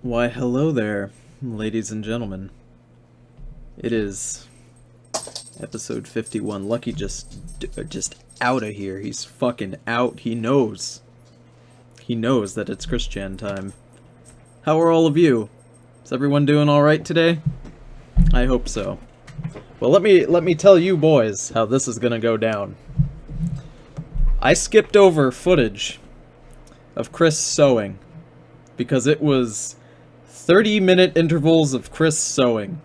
Why, hello there, ladies and gentlemen. It is episode 51. Lucky just out of here. He's fucking out. He knows. He knows that it's Christian time. How are all of you? Is everyone doing all right today? I hope so. Well, let me tell you boys how this is gonna go down. I skipped over footage of Chris sewing because it was 30-minute intervals of Chris sewing,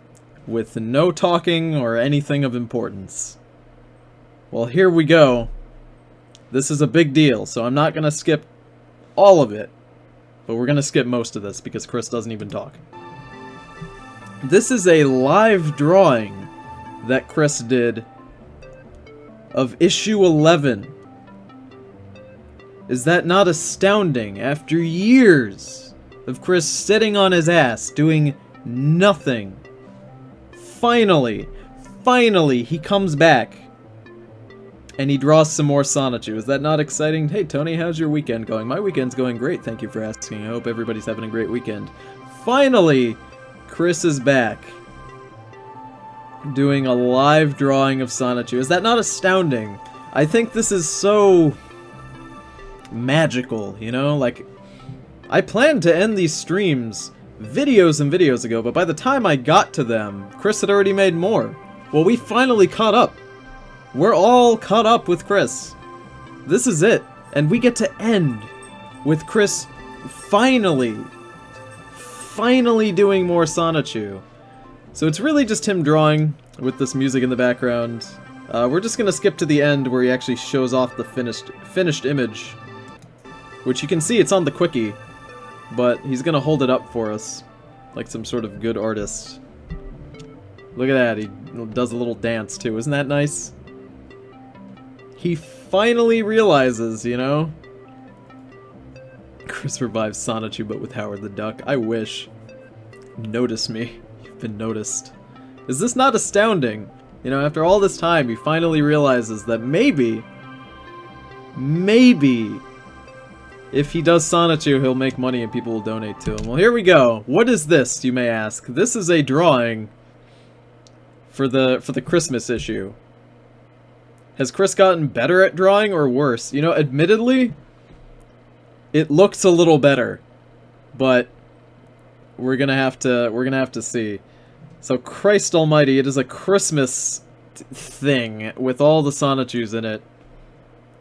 with no talking or anything of importance. Well, here we go. This is a big deal, so I'm not gonna skip all of it, but we're gonna skip most of this because Chris doesn't even talk. This is a live drawing that Chris did of issue 11. Is that not astounding? After years of Chris sitting on his ass, doing nothing. Finally, he comes back. And he draws some more Sonichu. Is that not exciting? Hey Tony, how's your weekend going? My weekend's going great, thank you for asking. I hope everybody's having a great weekend. Finally, Chris is back. Doing a live drawing of Sonichu. Is that not astounding? I think this is so magical, you know? Like, I planned to end these streams videos and videos ago, but by the time I got to them, Chris had already made more. Well, we finally caught up. We're all caught up with Chris. This is it. And we get to end with Chris finally doing more Sonichu. So it's really just him drawing with this music in the background. We're just gonna skip to the end where he actually shows off the finished image. Which you can see it's on the quickie, but he's gonna hold it up for us, like some sort of good artist. Look at that, he does a little dance too, isn't that nice? He finally realizes, you know? Chris revives Sonichu but with Howard the Duck. I wish. Notice me. You've been noticed. Is this not astounding? You know, after all this time, he finally realizes that maybe, if he does Sonichu, he'll make money and people will donate to him. Well, here we go. What is this, you may ask? This is a drawing for the Christmas issue. Has Chris gotten better at drawing or worse? You know, admittedly, it looks a little better, but we're gonna have to see. So, Christ Almighty, it is a Christmas thing with all the Sonichus in it.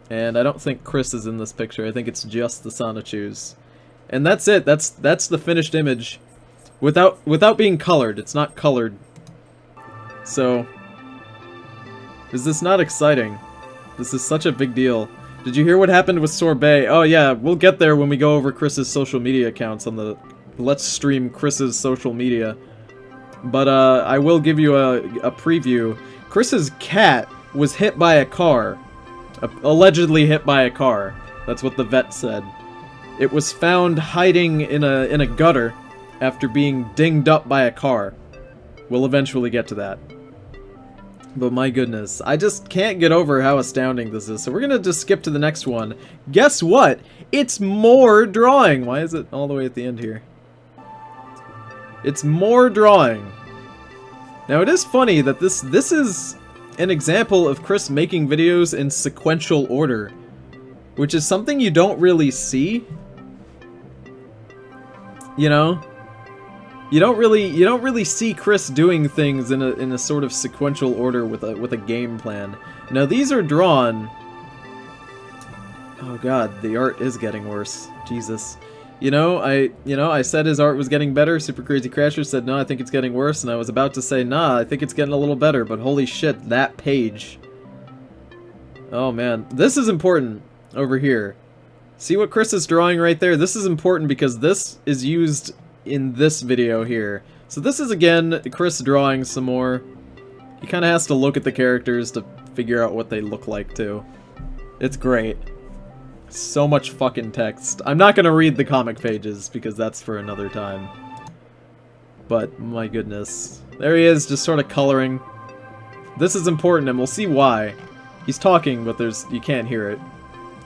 And I don't think Chris is in this picture. I think it's just the Sonichus. And that's it. That's the finished image. Without being colored. It's not colored. So, is this not exciting? This is such a big deal. Did you hear what happened with Sorbet? Oh yeah, we'll get there when we go over Chris's social media accounts on the Let's Stream Chris's social media. But I will give you a preview. Chris's cat was hit by a car. Allegedly hit by a car. That's what the vet said. It was found hiding in a gutter after being dinged up by a car. We'll eventually get to that. But my goodness, I just can't get over how astounding this is. So we're gonna just skip to the next one. Guess what? It's more drawing! Why is it all the way at the end here? It's more drawing. Now it is funny that this is an example of Chris making videos in sequential order, which is something you don't really see. You know? You don't really see Chris doing things in a sort of sequential order with a game plan. Now these are drawn. Oh god, the art is getting worse. Jesus. I said his art was getting better. Super Crazy Crasher said, no, I think it's getting worse. And I was about to say, nah, I think it's getting a little better. But holy shit, that page. Oh, man. This is important over here. See what Chris is drawing right there? This is important because this is used in this video here. So this is, again, Chris drawing some more. He kind of has to look at the characters to figure out what they look like, too. It's great. So much fucking text. I'm not gonna read the comic pages, because that's for another time. But, my goodness. There he is, just sort of coloring. This is important, and we'll see why. He's talking, but you can't hear it.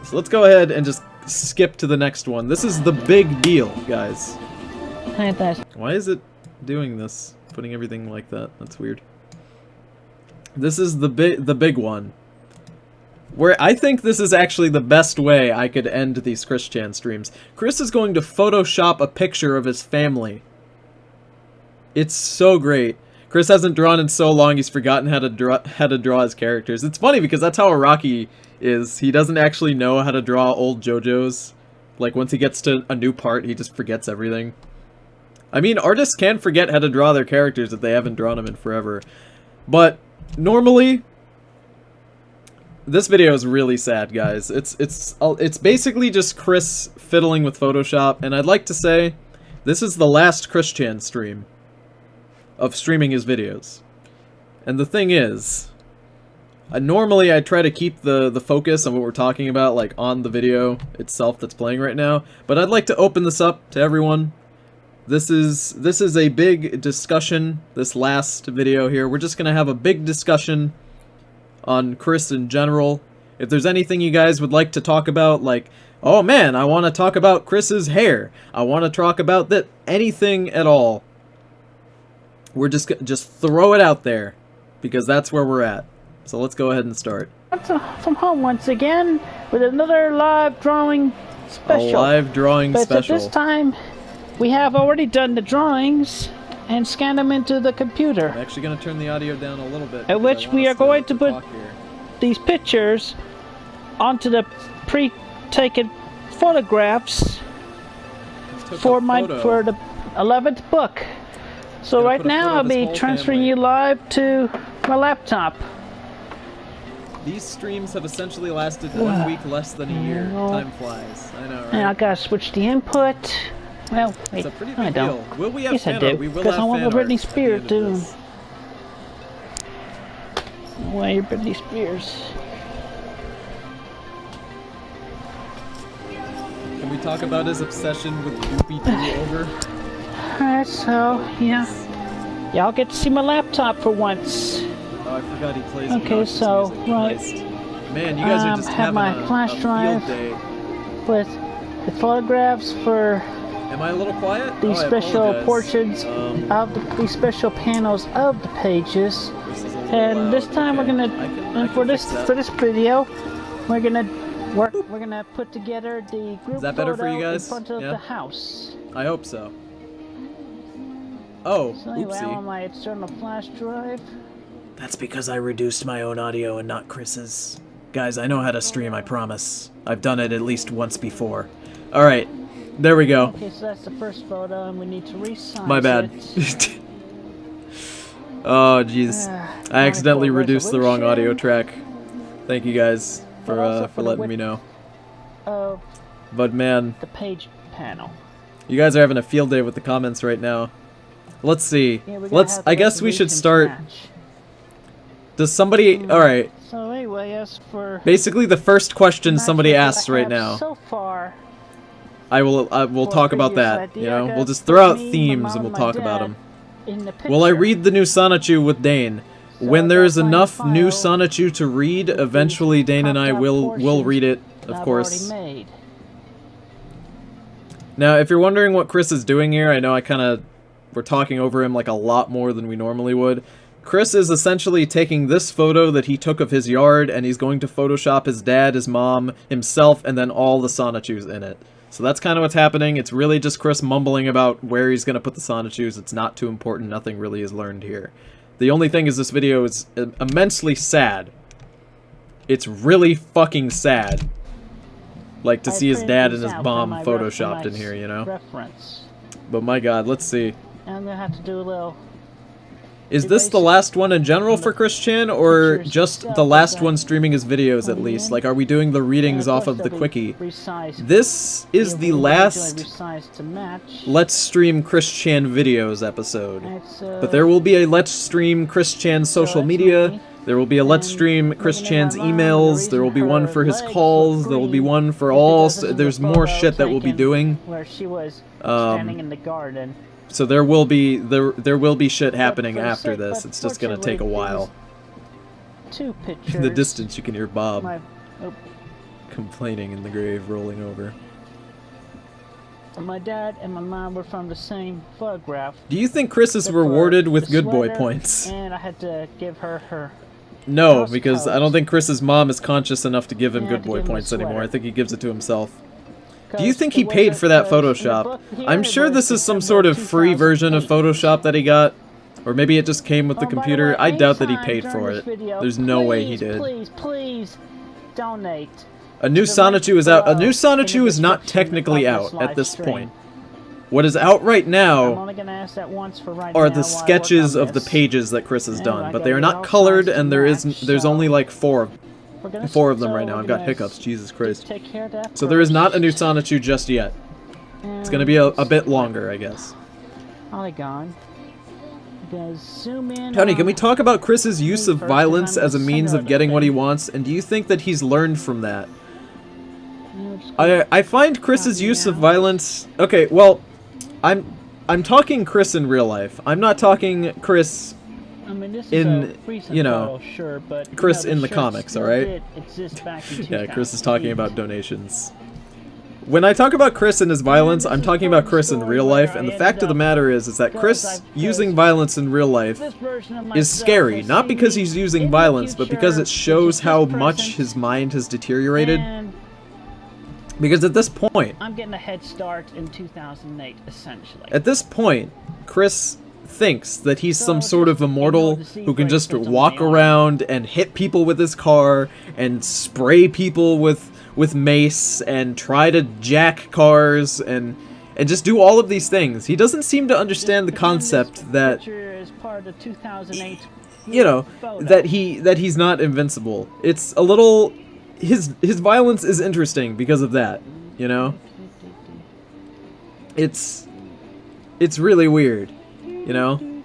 So let's go ahead and just skip to the next one. This is the big deal, guys. Why is it doing this? Putting everything like that. That's weird. This is the big one. Where I think this is actually the best way I could end these Chris Chan streams. Chris is going to Photoshop a picture of his family. It's so great. Chris hasn't drawn in so long, he's forgotten how to draw his characters. It's funny because that's how Araki is. He doesn't actually know how to draw old JoJo's. Like, once he gets to a new part, he just forgets everything. I mean, artists can forget how to draw their characters if they haven't drawn them in forever. But, normally, this video is really sad, guys. It's basically just Chris fiddling with Photoshop, and I'd like to say, this is the last Chris Chan stream of streaming his videos. And the thing is, normally I try to keep the focus on what we're talking about, like, on the video itself that's playing right now, but I'd like to open this up to everyone. This is a big discussion, this last video here. We're just gonna have a big discussion on Chris in general. If there's anything you guys would like to talk about, like, oh man, I want to talk about Chris's hair, I want to talk about that, anything at all, we're just throw it out there, because that's where we're at. So let's go ahead and start. From home once again with another live drawing special. A live drawing special. But this time we have already done the drawings and scanned them into the computer. I'm actually going to turn the audio down a little bit. At which we are going to put these pictures onto the pre-taken photographs for the 11th book. So right now I'll be transferring you live to my laptop. These streams have essentially lasted 1 week less than a year. Time flies. I know, right? And I gotta switch the input. Well, wait, it's a pretty I big don't. deal. Will we have yes, fan I do. art? We will because have I want fan the Britney art Spears at the end too. of this. Why you're Britney Spears? Can we talk about his obsession with Doopy Doo over? Alright, so, yeah. Y'all get to see my laptop for once. Oh, I forgot he plays okay, so, music. right. Christ. Man, you guys are just having my flash a drive field day. With the photographs for Am I a little quiet? these special portions of these special panels of the pages. And this time we're gonna for this video we're gonna put together the group photo in front of the house. I hope so. Oh, so anyway, oopsie. I'm on my external flash drive. That's because I reduced my own audio and not Chris's. Guys, I know how to stream, I promise. I've done it at least once before. Alright, there we go. Okay, so that's the first photo, and we need to resize my bad. Oh, jeez. I accidentally reduced the wrong audio track. Thank you guys for letting me know. But man, the page panel. You guys are having a field day with the comments right now. Let's see. Yeah, I guess we should start. Does somebody? All right. So anyway, as for basically the first question somebody asks right now. So far, we'll talk about that. You know, we'll just throw out themes and we'll talk about them. Will I read the new Sonichu with Dane? When there is enough new Sonichu to read, eventually Dane and I will read it, of course. Now, if you're wondering what Chris is doing here, I know we're talking over him like a lot more than we normally would. Chris is essentially taking this photo that he took of his yard, and he's going to Photoshop his dad, his mom, himself, and then all the Sonichus in it. So that's kind of what's happening. It's really just Chris mumbling about where he's going to put the Sonichus. It's not too important. Nothing really is learned here. The only thing is this video is immensely sad. It's really fucking sad. Like, to see his dad and his mom photoshopped in here, you know? But my god, let's see. I'm gonna have to do a little... Is this the last one in general for Chris Chan, or just the last one streaming his videos at least? Like, are we doing the readings off of the quickie? This is the last Let's Stream Chris Chan videos episode. But there will be a Let's Stream Chris Chan's social media. There will be a Let's Stream Chris Chan's emails. There will be one for his calls. There will be one for all... There's more shit that we'll be doing. Where she was standing in the garden. So there will be shit happening after this. It's just gonna take a while. Two pictures. In the distance, you can hear Bob complaining in the grave, rolling over. My dad and my mom were from the same photograph. Do you think Chris is rewarded with good boy points? And I had to give her her. No, because I don't think Chris's mom is conscious enough to give him good boy points anymore. I think he gives it to himself. Do you think he paid for that Photoshop? I'm sure this is some sort of free version of Photoshop that he got. Or maybe it just came with the computer. I doubt that he paid for it. There's no way he did. Please, donate. A new Sonichu is out. A new Sonichu is not technically out at this point. What is out right now are the sketches of the pages that Chris has done, but they are not colored, and there's only like four of them right now. I've got hiccups, Jesus Christ. So there is not a new Sonichu just yet. It's gonna be a bit longer, I guess. Polygon. Zoom in. Tony, can we talk about Chris's use of violence as a means of getting what he wants, and do you think that he's learned from that? I find Chris's use of violence... Okay, well, I'm talking Chris in real life. I'm not talking Chris in, you know, Chris in the comics, alright? Yeah, Chris is talking about donations. When I talk about Chris and his violence, I'm talking about Chris in real life, and the fact of the matter is that Chris using violence in real life is scary, not because he's using violence, but because it shows how much his mind has deteriorated. Because at this point... I'm getting a head start in 2008, essentially. At this point, Chris thinks that he's some sort of immortal who can just walk around and hit people with his car and spray people with mace and try to jack cars and just do all of these things. He doesn't seem to understand the concept that, you know, that he's not invincible. It's a little... His violence is interesting because of that, you know? It's really weird, you know?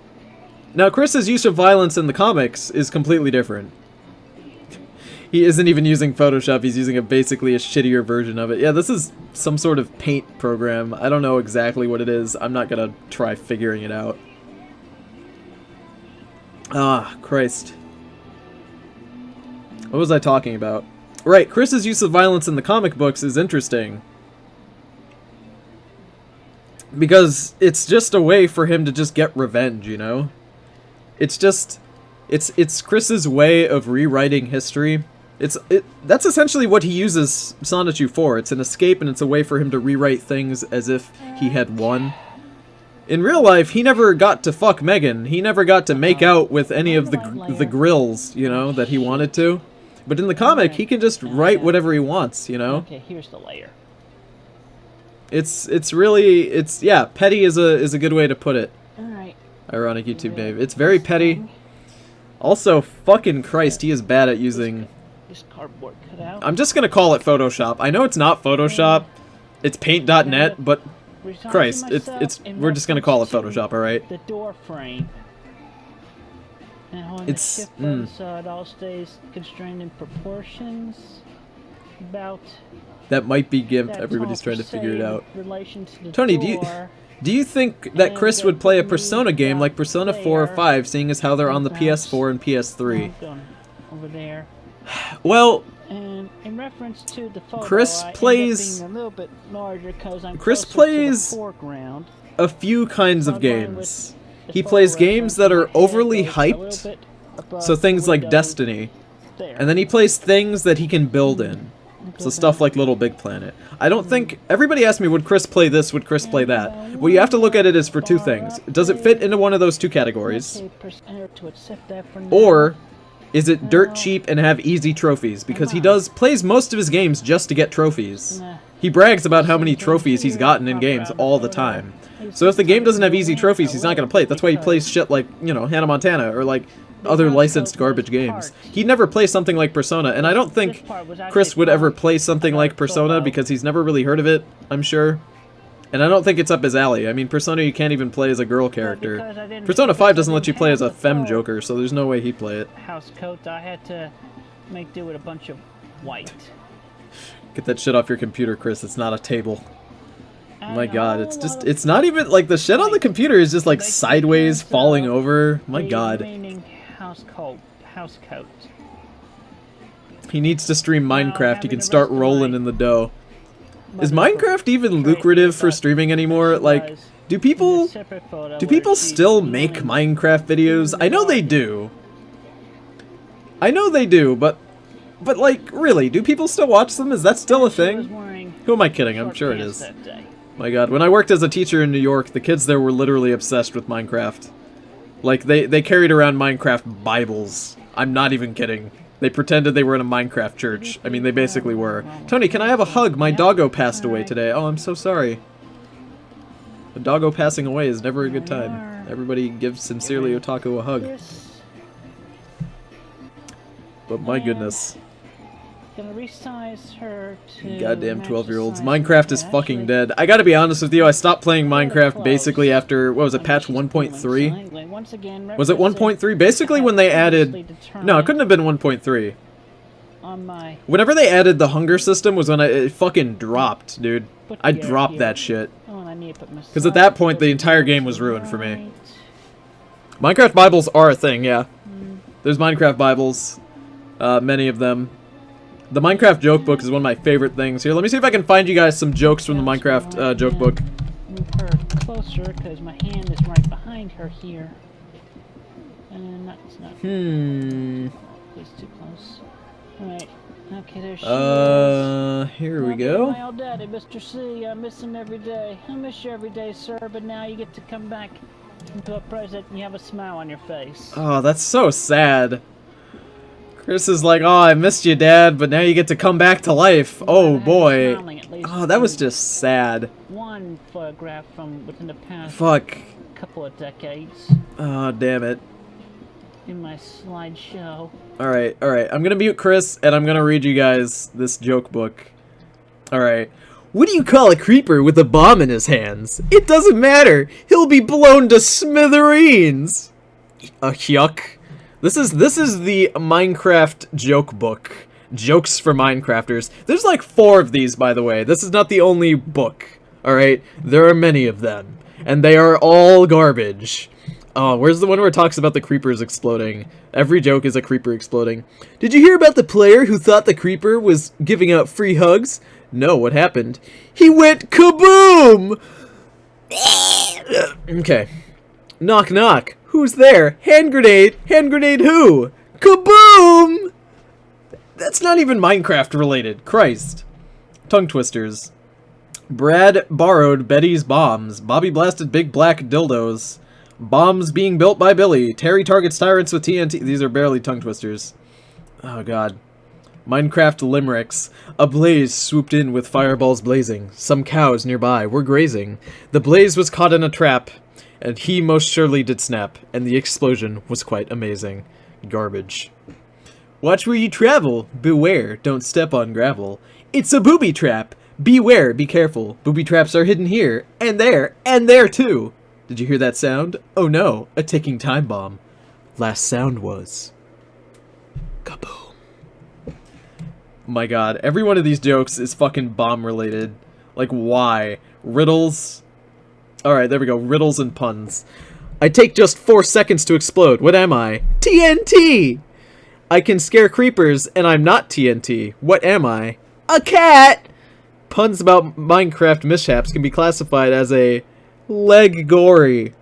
Now, Chris's use of violence in the comics is completely different. He isn't even using Photoshop, he's using basically a shittier version of it. Yeah, this is some sort of paint program. I don't know exactly what it is. I'm not gonna try figuring it out. Ah, Christ. What was I talking about? Right, Chris's use of violence in the comic books is interesting. Because it's just a way for him to just get revenge, you know? It's just... It's Chris's way of rewriting history. That's essentially what he uses Sonichu for. It's an escape and it's a way for him to rewrite things as if he had won. In real life, he never got to fuck Megan. He never got to make out with any of the grills, you know, that he wanted to. But in the comic, he can just write whatever he wants, you know? Okay, here's the layer. It's really, yeah, petty is a good way to put it. Alright. Ironic YouTube Dave. It's very petty. Also, fucking Christ, he is bad at using... This cardboard cutout. I'm just gonna call it Photoshop. I know it's not Photoshop. It's paint.net, but Christ, we're just gonna call it Photoshop, alright? The door frame. And it's so it all stays constrained in proportions. About that might be GIMP. Everybody's trying to figure it out. To Tony, do you think that Chris would play a Persona game like Persona 4 or 5, seeing as how they're on the PS4 and PS3? Over there. Well, and in reference to the photo, Chris plays a few kinds of games. He plays games that are overly hyped, so things like Destiny, and then he plays things that he can build in, so stuff like Little Big Planet. I don't think... Everybody asks me, would Chris play this, would Chris play that? What you have to look at it is for two things. Does it fit into one of those two categories? Or is it dirt cheap and have easy trophies? Because he plays most of his games just to get trophies. He brags about how many trophies he's gotten in games all the time. So if the game doesn't have easy trophies, he's not going to play it. That's why he plays shit like, you know, Hannah Montana, or like other licensed garbage games. He'd never play something like Persona, and I don't think Chris would ever play something like Persona because he's never really heard of it, I'm sure. And I don't think it's up his alley. I mean, Persona you can't even play as a girl character. Persona 5 doesn't let you play as a femme joker, so there's no way he'd play it. House coat, I had to make do with a bunch of white. Get that shit off your computer, Chris. It's not a table. Oh my god, it's not even, like, the shit on the computer is just, like, sideways, falling over. My god. House coat. He needs to stream Minecraft. He can start rolling in the dough. Is Minecraft even lucrative for streaming anymore? Like, do people still make Minecraft videos? I know they do. But like, really, do people still watch them? Is that still a thing? Who am I kidding? I'm sure it is. My god, when I worked as a teacher in New York, the kids there were literally obsessed with Minecraft. Like, they carried around Minecraft Bibles. I'm not even kidding. They pretended they were in a Minecraft church. I mean, they basically were. Tony, can I have a hug? My doggo passed away today. Oh, I'm so sorry. A doggo passing away is never a good time. Everybody give Sincerely Otaku a hug. But my goodness. Gonna resize her to goddamn 12-year-olds. Minecraft is fucking dead. I gotta be honest with you, I stopped playing Minecraft basically after, what was it, patch 1.3? Was it 1.3? Basically when they added... No, it couldn't have been 1.3. Whenever they added the hunger system was when it fucking dropped, dude. I dropped that shit. Because at that point, the entire game was ruined for me. Minecraft Bibles are a thing, yeah. There's Minecraft Bibles. Many of them. The Minecraft joke book is one of my favorite things. Here, let me see if I can find you guys some jokes from the Minecraft joke book. Move her closer because my hand is right behind her here. And that's not. It's too close. Alright. Okay, there she is. Here we go. My old daddy, Mr. C. I miss him every day. I miss you every day, sir, but now you get to come back into a present and you have a smile on your face. Oh, that's so sad. Chris is like, oh, I missed you, Dad, but now you get to come back to life. Oh, boy. Oh, that was just sad. One photograph from within the past couple of decades. Oh, damn it. In my slideshow. Alright. I'm gonna mute Chris, and I'm gonna read you guys this joke book. Alright. What do you call a creeper with a bomb in his hands? It doesn't matter. He'll be blown to smithereens. Yuck. This is the Minecraft joke book. Jokes for Minecrafters. There's like 4 of these, by the way. This is not the only book. Alright? There are many of them. And they are all garbage. Oh, where's the one where it talks about the creepers exploding? Every joke is a creeper exploding. Did you hear about the player who thought the creeper was giving out free hugs? No, what happened? He went kaboom! Okay. Knock knock. Who's there? Hand grenade. Hand grenade who? Kaboom! That's not even Minecraft related. Christ. Tongue twisters. Brad borrowed Betty's bombs. Bobby blasted big black dildos. Bombs being built by Billy. Terry targets tyrants with TNT. These are barely tongue twisters. Oh god. Minecraft limericks. A blaze swooped in with fireballs blazing. Some cows nearby were grazing. The blaze was caught in a trap. And he most surely did snap, and the explosion was quite amazing. Garbage. Watch where you travel. Beware, don't step on gravel. It's a booby trap. Beware, be careful. Booby traps are hidden here, and there too. Did you hear that sound? Oh no, a ticking time bomb. Last sound was... kaboom. My god, every one of these jokes is fucking bomb related. Like, why? Riddles... Alright, there we go. Riddles and puns. I take just 4 seconds to explode. What am I? TNT! I can scare creepers, and I'm not TNT. What am I? A cat! Puns about Minecraft mishaps can be classified as a leg gory.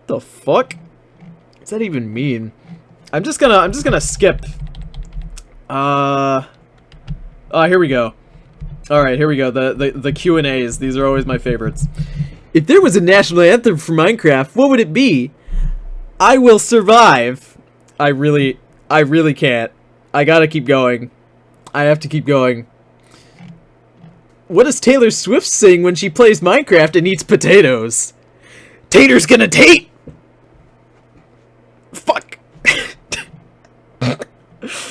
The fuck? What does that even mean? I'm just gonna skip. Oh, here we go. Alright, here we go. The Q&As. These are always my favorites. If there was a national anthem for Minecraft, what would it be? I will survive. I really can't. I gotta keep going. I have to keep going. What does Taylor Swift sing when she plays Minecraft and eats potatoes? Tater's gonna tate! Fuck.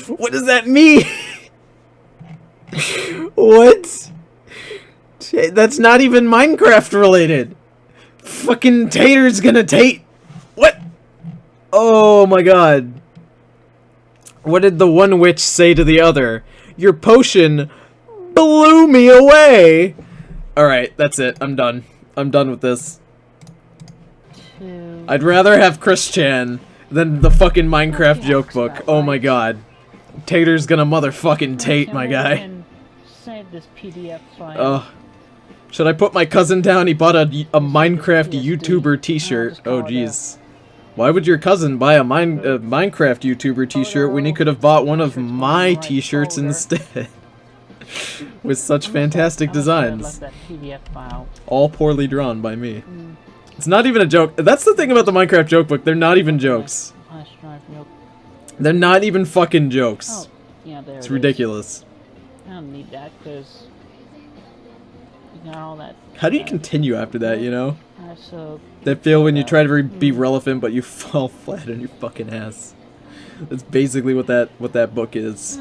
What does that mean? What? That's not even Minecraft related. Fucking Tater's gonna tate. What? Oh my god. What did the one witch say to the other? Your potion blew me away. Alright, that's it. I'm done. I'm done with this. I'd rather have Chris Chan than the fucking Minecraft joke book. Oh my god. Tater's gonna motherfucking tate, my guy. Said this PDF file. Should I put my cousin down? He bought a Minecraft YouTuber t-shirt. Oh, jeez. Why would your cousin buy a Minecraft YouTuber t-shirt when he could have bought one of my t-shirts instead? With such fantastic designs. All poorly drawn by me. It's not even a joke. That's the thing about the Minecraft joke book. They're not even jokes. They're not even fucking jokes. It's ridiculous. I don't need that because you got all that. How do you continue after that, you know? That feel when you try to be relevant but you fall flat on your fucking ass. That's basically what that book is.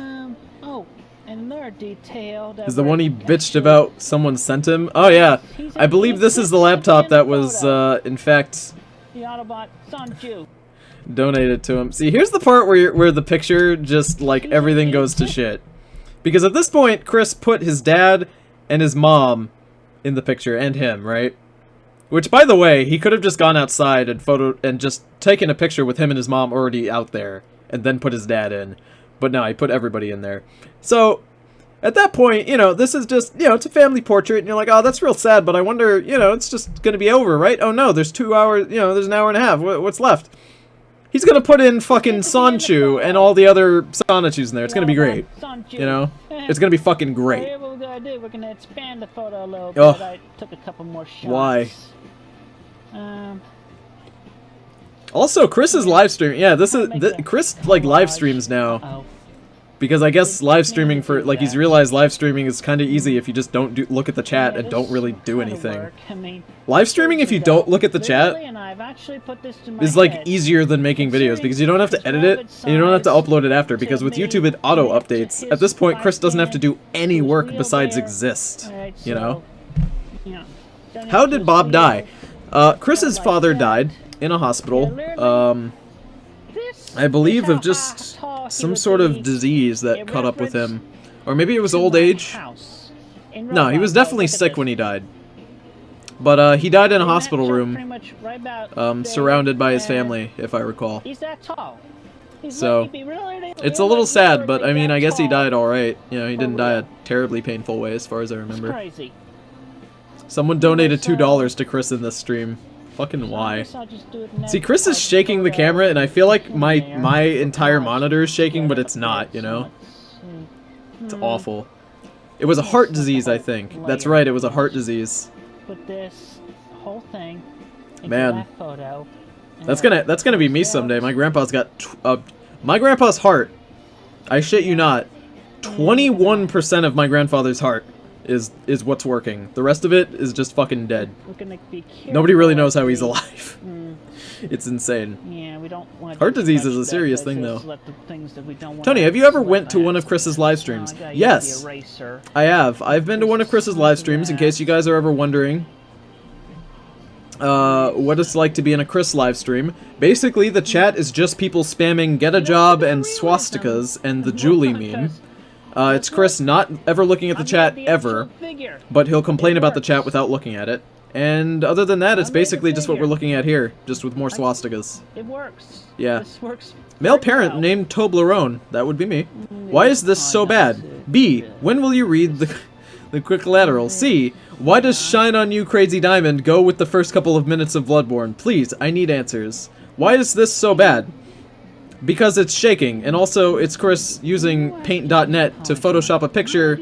Another detail that is the one he bitched about someone sent him. Oh yeah, I believe this is the laptop that was in fact the Autobot Sonichu donated to him. See, here's the part where the picture just like everything goes to shit. Because at this point Chris put his dad and his mom in the picture and him, right? Which, by the way, he could have just gone outside and just taken a picture with him and his mom already out there and then put his dad in. But no, he put everybody in there. So, at that point, you know, this is just, you know, it's a family portrait, and you're like, oh, that's real sad, but I wonder, you know, it's just gonna be over, right? Oh no, there's 2 hours, you know, there's an hour and a half, what's left? He's gonna put in fucking Sonichu and all the other Sonichus in there, it's gonna be great. You know? It's gonna be fucking great. What we're gonna do, we're gonna expand the photo a little bit. I took a couple more shots. Why? Also, Chris is live streaming. Yeah, Chris like live streams now. Because I guess live streaming he's realized live streaming is kind of easy if you just don't look at the chat and don't really do anything. Live streaming if you don't look at the chat is like easier than making videos because you don't have to edit it and you don't have to upload it after, because with YouTube it auto updates. At this point Chris doesn't have to do any work besides exist, you know? How did Bob die? Chris's father died in a hospital, I believe of just some sort of disease that caught up with him. Or maybe it was old age. No, he was definitely sick when he died. But he died in a hospital room, surrounded by his family, if I recall. So, it's a little sad, but I mean, I guess he died alright. You know, he didn't die a terribly painful way, as far as I remember. Someone donated $2 to Chris in this stream. Fucking why? See, Chris is shaking the camera, and I feel like my entire monitor is shaking, but it's not, you know? It's awful. It was a heart disease, I think. That's right, it was a heart disease. Put this whole thing into Man, that photo. that's gonna be me someday. My grandpa's got my grandpa's heart. I shit you not. 21% of my grandfather's heart is what's working. The rest of it is just fucking dead. Nobody really knows how he's alive. It's insane. Yeah, we don't want heart disease is a serious thing, though. Tony, have you ever went to one of Chris's live streams? Yes, I have. I've been to one of Chris's live streams, in case you guys are ever wondering what it's like to be in a Chris live stream. Basically, the chat is just people spamming "get a job" and swastikas and the Julie meme. It's Chris not ever looking at the chat ever, but he'll complain about the chat without looking at it. And other than that, it's basically just what we're looking at here, just with more swastikas. It works. Yeah. This works. Male parent named Toblerone. That would be me. Why is this so bad? B. When will you read the quick lateral? C. Why does Shine on You Crazy Diamond go with the first couple of minutes of Bloodborne? Please, I need answers. Why is this so bad? Because it's shaking, and also it's Chris using paint.net to Photoshop a picture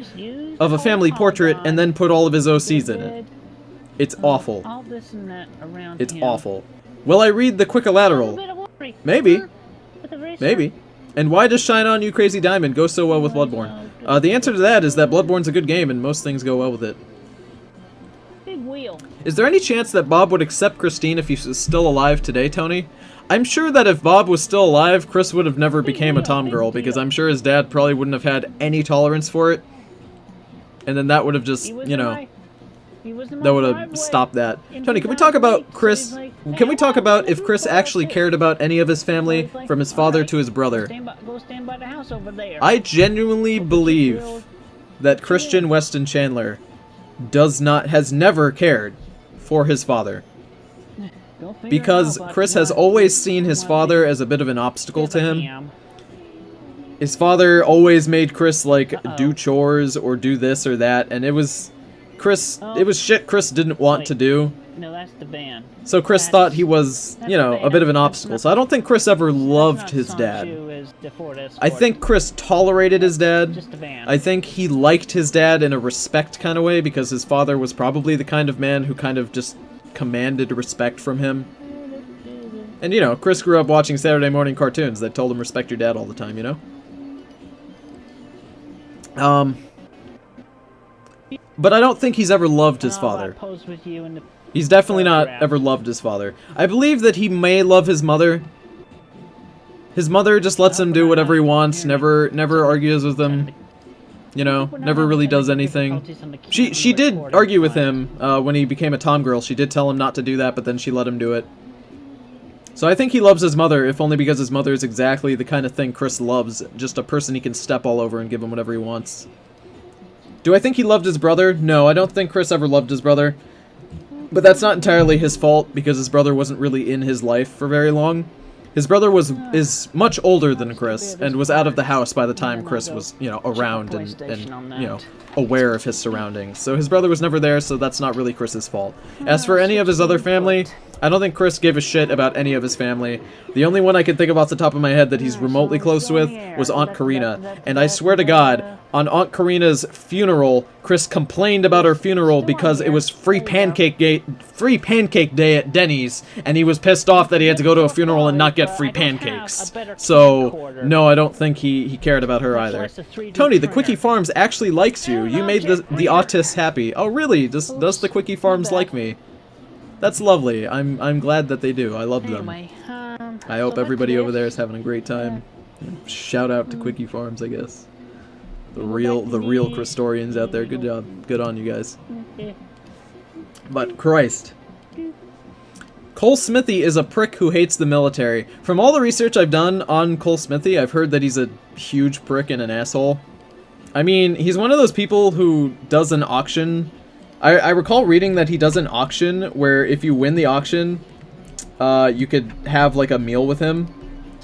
of a family portrait and then put all of his OCs in it. It's awful. It's awful. Will I read the Quickolateral? Maybe. Maybe. And why does Shine On You Crazy Diamond go so well with Bloodborne? The answer to that is that Bloodborne's a good game and most things go well with it. Is there any chance that Bob would accept Christine if he was still alive today, Tony? I'm sure that if Bob was still alive, Chris would have never became a Tom girl, because I'm sure his dad probably wouldn't have had any tolerance for it. And then that would have just, you know, that would have stopped that. Tony, can we talk about Chris? Can we talk about if Chris actually cared about any of his family, from his father to his brother? I genuinely believe that Christian Weston Chandler has never cared for his father. Because Chris has always seen his father as a bit of an obstacle to him. his father always made Chris, like, do chores or do this or that, and it was shit Chris didn't want to do. No, that's the van. So Chris thought he was, you know, a bit of an obstacle. So I don't think Chris ever loved his dad. I think Chris tolerated his dad. I think he liked his dad in a respect kind of way because his father was probably the kind of man who kind of just commanded respect from him. And, you know, Chris grew up watching Saturday morning cartoons that told him respect your dad all the time, you know? But I don't think he's ever loved his father. He's definitely not ever loved his father. I believe that he may love his mother. His mother just lets him do whatever he wants, never argues with him. You know, never really does anything. She did argue with him when he became a tom girl. She did tell him not to do that, but then she let him do it. So I think he loves his mother, if only because his mother is exactly the kind of thing Chris loves. Just a person he can step all over and give him whatever he wants. Do I think he loved his brother? No, I don't think Chris ever loved his brother. But that's not entirely his fault, because his brother wasn't really in his life for very long. His brother is much older than Chris, and was out of the house by the time Chris was, you know, around and you know, aware of his surroundings. So his brother was never there, so that's not really Chris's fault. As for any of his other family, I don't think Chris gave a shit about any of his family. The only one I can think of off the top of my head that he's remotely close with was Aunt Karina. And I swear to God, on Aunt Karina's funeral, Chris complained about her funeral because it was free pancake day at Denny's, and he was pissed off that he had to go to a funeral and not get free pancakes. So, no, I don't think he cared about her either. Tony, the Quickie Farms actually likes you. You made the autists happy. Oh, really? Does the Quickie Farms like me? That's lovely. I'm glad that they do. I love them. I hope everybody over there is having a great time. Shout out to Quickie Farms, I guess. The real Christorians out there. Good job. Good on you guys. But Christ. Cole Smithy is a prick who hates the military. From all the research I've done on Cole Smithy, I've heard that he's a huge prick and an asshole. I mean, he's one of those people who does an auction. I recall reading that he does an auction where if you win the auction, you could have like a meal with him.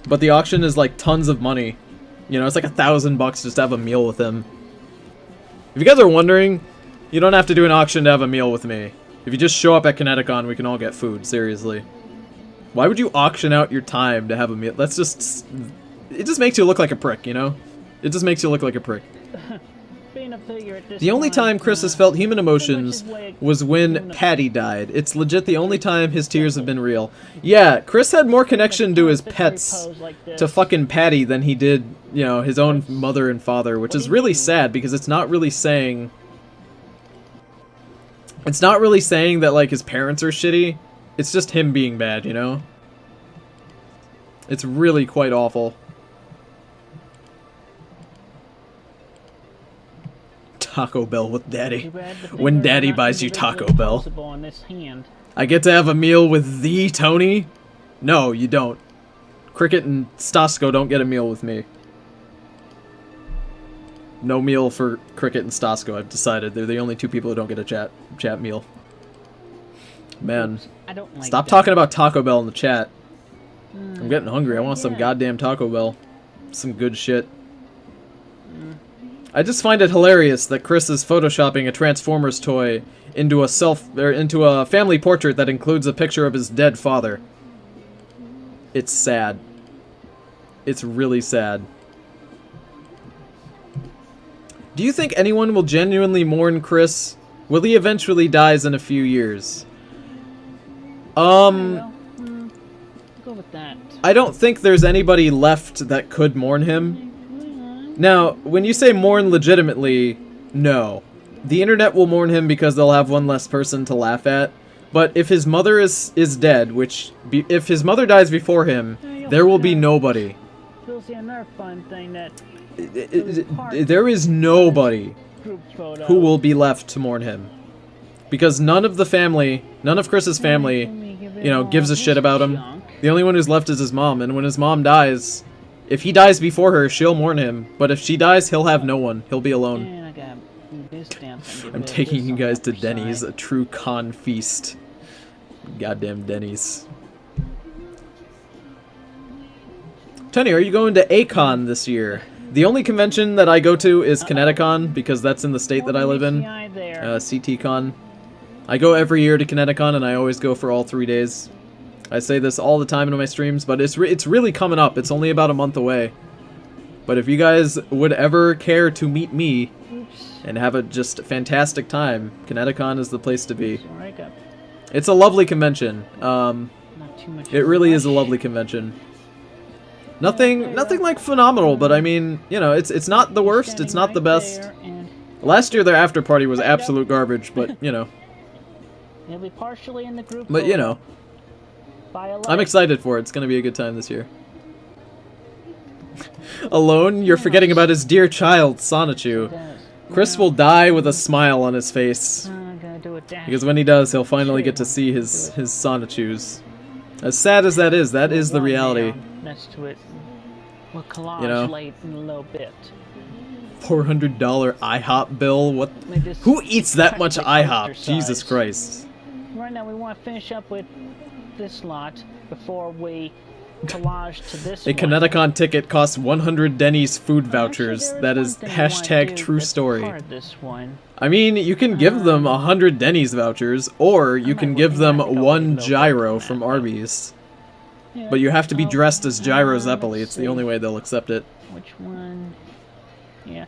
But the auction is like tons of money. You know, it's like $1,000 just to have a meal with him. If you guys are wondering, you don't have to do an auction to have a meal with me. If you just show up at Kineticon, we can all get food, seriously. Why would you auction out your time to have a meal? That's just... It just makes you look like a prick, you know? It just makes you look like a prick. The only time Chris has felt human emotions was when Patty died. It's legit the only time his tears have been real. Yeah, Chris had more connection to his pets, to fucking Patty, than he did, you know, his own mother and father, which is really sad because it's not really saying... It's not really saying that, like, his parents are shitty. It's just him being bad, you know? It's really quite awful. Taco Bell with Daddy. When Daddy buys you Taco Bell. I get to have a meal with the Tony? No, you don't. Cricket and Stasko don't get a meal with me. No meal for Cricket and Stasko, I've decided. They're the only two people who don't get a chat meal. Man, stop talking about Taco Bell in the chat. I'm getting hungry. I want some goddamn Taco Bell. Some good shit. I just find it hilarious that Chris is photoshopping a Transformers toy into a family portrait that includes a picture of his dead father. It's sad. It's really sad. Do you think anyone will genuinely mourn Chris? Will he eventually dies in a few years? Go with that. I don't think there's anybody left that could mourn him. Now, when you say mourn legitimately, no. The internet will mourn him because they'll have one less person to laugh at. But if his mother is dead, if his mother dies before him, there will be nobody. There is nobody who will be left to mourn him. Because none of Chris's family, you know, gives a shit about him. The only one who's left is his mom, and when his mom dies... If he dies before her, she'll mourn him. But if she dies, he'll have no one. He'll be alone. I'm taking you guys to Denny's, a true con feast. Goddamn Denny's. Tony, are you going to A-Con this year? The only convention that I go to is Kineticon, because that's in the state that I live in. CTCon. I go every year to Kineticon, and I always go for all 3 days. I say this all the time in my streams, but it's really coming up. It's only about a month away. But if you guys would ever care to meet me and have a just fantastic time, Kineticon is the place to be. It's a lovely convention. It really is a lovely convention. Nothing like phenomenal, but I mean, you know, it's not the worst, it's not the best. Last year their after party was absolute garbage, but you know. But you know, I'm excited for it. It's gonna be a good time this year. Alone, you're forgetting about his dear child, Sonichu. Chris will die with a smile on his face. Because when he does, he'll finally get to see his Sonichus. As sad as that is the reality. You know, $400 IHOP bill. What? Who eats that much IHOP? Jesus Christ. Right now, we want to finish up with this lot before we collage to this. A Kineticon ticket costs 100 Denny's food vouchers. That is hashtag true story. I mean, you can give them 100 Denny's vouchers, or you can give them 1 gyro from Arby's. But you have to be dressed as Gyro Zeppeli. It's the only way they'll accept it. Which one? Yeah.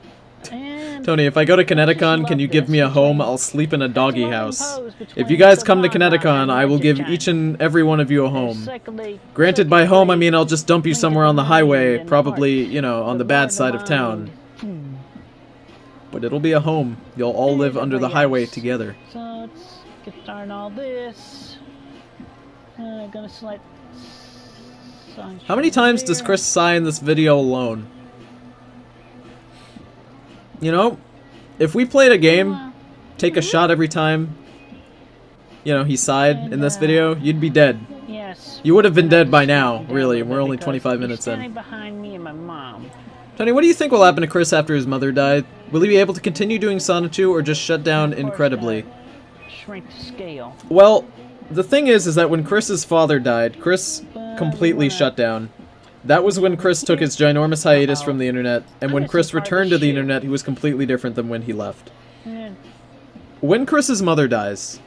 Tony, if I go to Kineticon, can you give me a home? I'll sleep in a doggy house. If you guys come to Kineticon, I will give each and every one of you a home. Granted, by home, I mean I'll just dump you somewhere on the highway, probably, you know, on the bad side of town. But it'll be a home. You'll all live under the highway together. So let's get started all this. Gonna select. How many times does Chris sigh in this video alone? You know, if we played a game, take a shot every time, you know, he sighed in this video, you'd be dead. Yes. You would have been dead by now, really. We're only 25 minutes in. Behind me and my mom. Tony, what do you think will happen to Chris after his mother died? Will he be able to continue doing Sonichu or just shut down incredibly? Shrink to scale. Well, the thing is that when Chris's father died, Chris completely shut down. That was when Chris took his ginormous hiatus from the internet, and when Chris returned to the internet, he was completely different than when he left. When Chris's mother dies,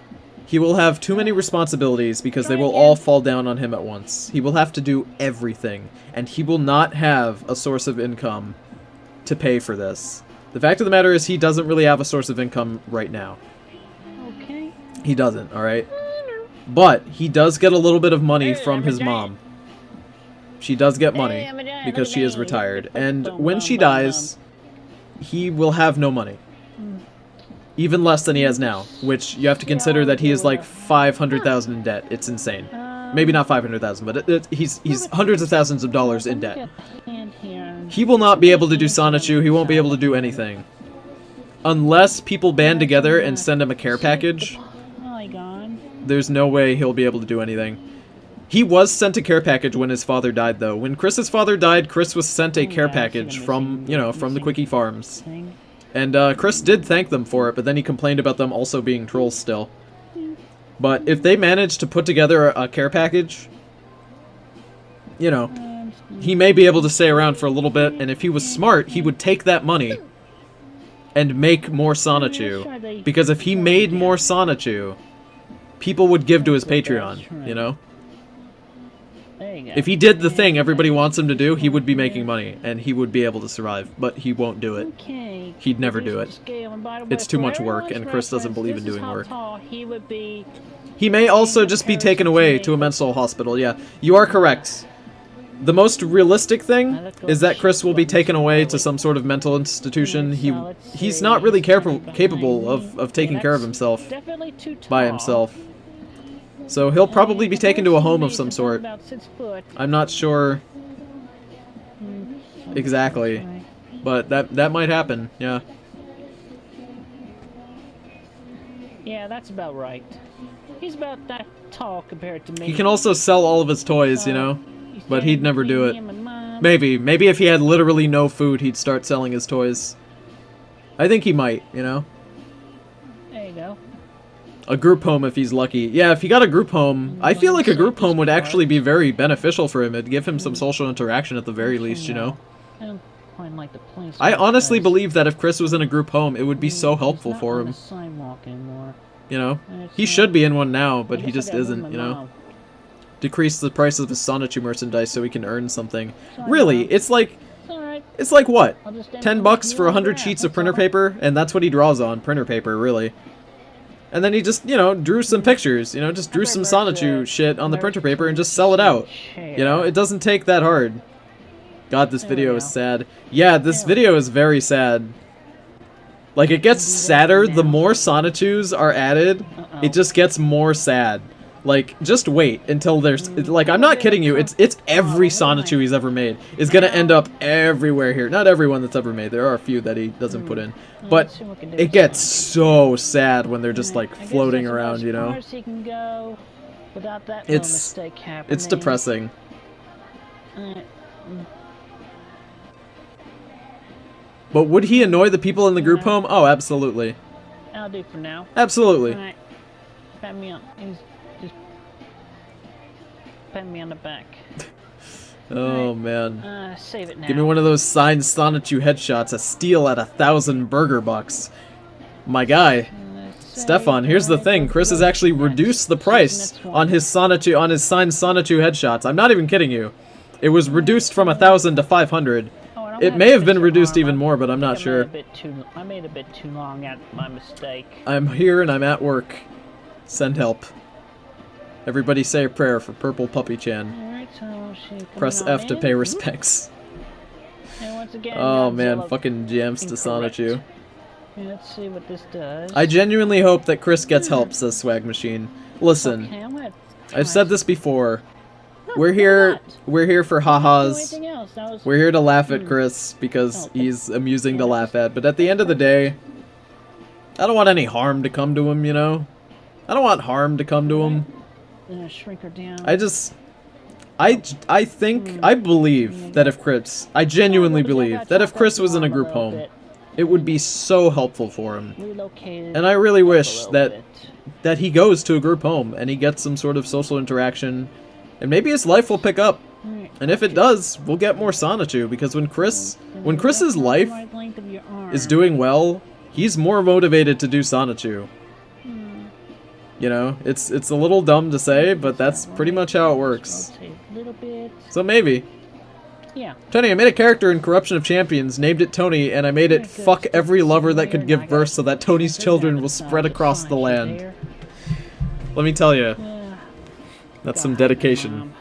he will have too many responsibilities because they will all fall down on him at once. He will have to do everything, and he will not have a source of income to pay for this. The fact of the matter is he doesn't really have a source of income right now. Okay. He doesn't, alright? But he does get a little bit of money from his mom. She does get money because she is retired. And when she dies, he will have no money. Even less than he has now, which you have to consider that he is like 500,000 in debt. It's insane. Maybe not 500,000, but he's hundreds of thousands of dollars in debt. He will not be able to do Sonichu. He won't be able to do anything. Unless people band together and send him a care package, there's no way he'll be able to do anything. He was sent a care package when his father died, though. When Chris's father died, Chris was sent a care package from, you know, from the Quickie Farms. And Chris did thank them for it, but then he complained about them also being trolls still. But if they managed to put together a care package, you know, he may be able to stay around for a little bit, and if he was smart, he would take that money and make more Sonichu. Because if he made more Sonichu, people would give to his Patreon, you know? If he did the thing everybody wants him to do, he would be making money, and he would be able to survive, but he won't do it. He'd never do it. It's too much work, and Chris doesn't believe in doing work. He may also just be taken away to a mental hospital, yeah. You are correct. The most realistic thing is that Chris will be taken away to some sort of mental institution. He's not really capable of taking care of himself by himself. So he'll probably be taken to a home of some sort. I'm not sure exactly, but that might happen, yeah. Yeah, that's about right. He's about that tall compared to me. He can also sell all of his toys, you know, but he'd never do it. Maybe if he had literally no food, he'd start selling his toys. I think he might, you know. There you go. A group home if he's lucky. Yeah, if he got a group home, I feel like a group home would actually be very beneficial for him. It'd give him some social interaction at the very least, you know? find like the place. I honestly believe that if Chris was in a group home, it would be so helpful for him. He's not on the sidewalk anymore. You know, he should be in one now, but he just isn't. You know, decrease the price of the Sonichu merchandise so we can earn something. Really, it's like what? $10 for 100 sheets of printer paper, and that's what he draws on, printer paper, really. And then he just, you know, drew some pictures, you know, just drew some Sonichu shit on the printer paper and just sell it out. You know, it doesn't take that hard. God, this video is sad. Yeah, this video is very sad. Like, it gets sadder the more Sonichus are added. It just gets more sad. Like, just wait until there's... Like, I'm not kidding you. It's every Sonichu he's ever made is gonna end up everywhere here. Not everyone that's ever made. There are a few that he doesn't put in. But it gets so sad when they're just, like, floating around, you know? It's depressing. But would he annoy the people in the group home? Oh, absolutely. I'll do for now. Absolutely. Alright. Pat me on. Just pat me on the back. Oh, man. Save it now. Give me one of those signed Sonichu headshots. A steal at 1,000 burger bucks. My guy. Stefan, here's the thing. Chris has actually reduced the price on his Sonichu, on his signed Sonichu headshots. I'm not even kidding you. It was reduced from 1,000 to 500. It may have been reduced even more, but I'm not sure. I made a bit too long at my mistake. I'm here and I'm at work. Send help. Everybody say a prayer for Purple Puppy Chan. Press F to pay respects. Oh man, fucking jams to Sonichu. Let's see what this does. I genuinely hope that Chris gets help, says Swag Machine. Listen, I've said this before. We're here for ha-has. We're here to laugh at Chris because he's amusing to laugh at. But at the end of the day, I don't want any harm to come to him, you know? I don't want harm to come to him. Shrink her down. I believe that if Chris, I genuinely believe that if Chris was in a group home, it would be so helpful for him. And I really wish that he goes to a group home and he gets some sort of social interaction. And maybe his life will pick up. And if it does, we'll get more Sonichu, because when Chris's life is doing well, he's more motivated to do Sonichu. You know, it's a little dumb to say, but that's pretty much how it works. So maybe. Yeah. Tony, I made a character in Corruption of Champions, named it Tony, and I made it fuck every lover that could give birth so that Tony's children will spread across the land. Let me tell you. That's some dedication.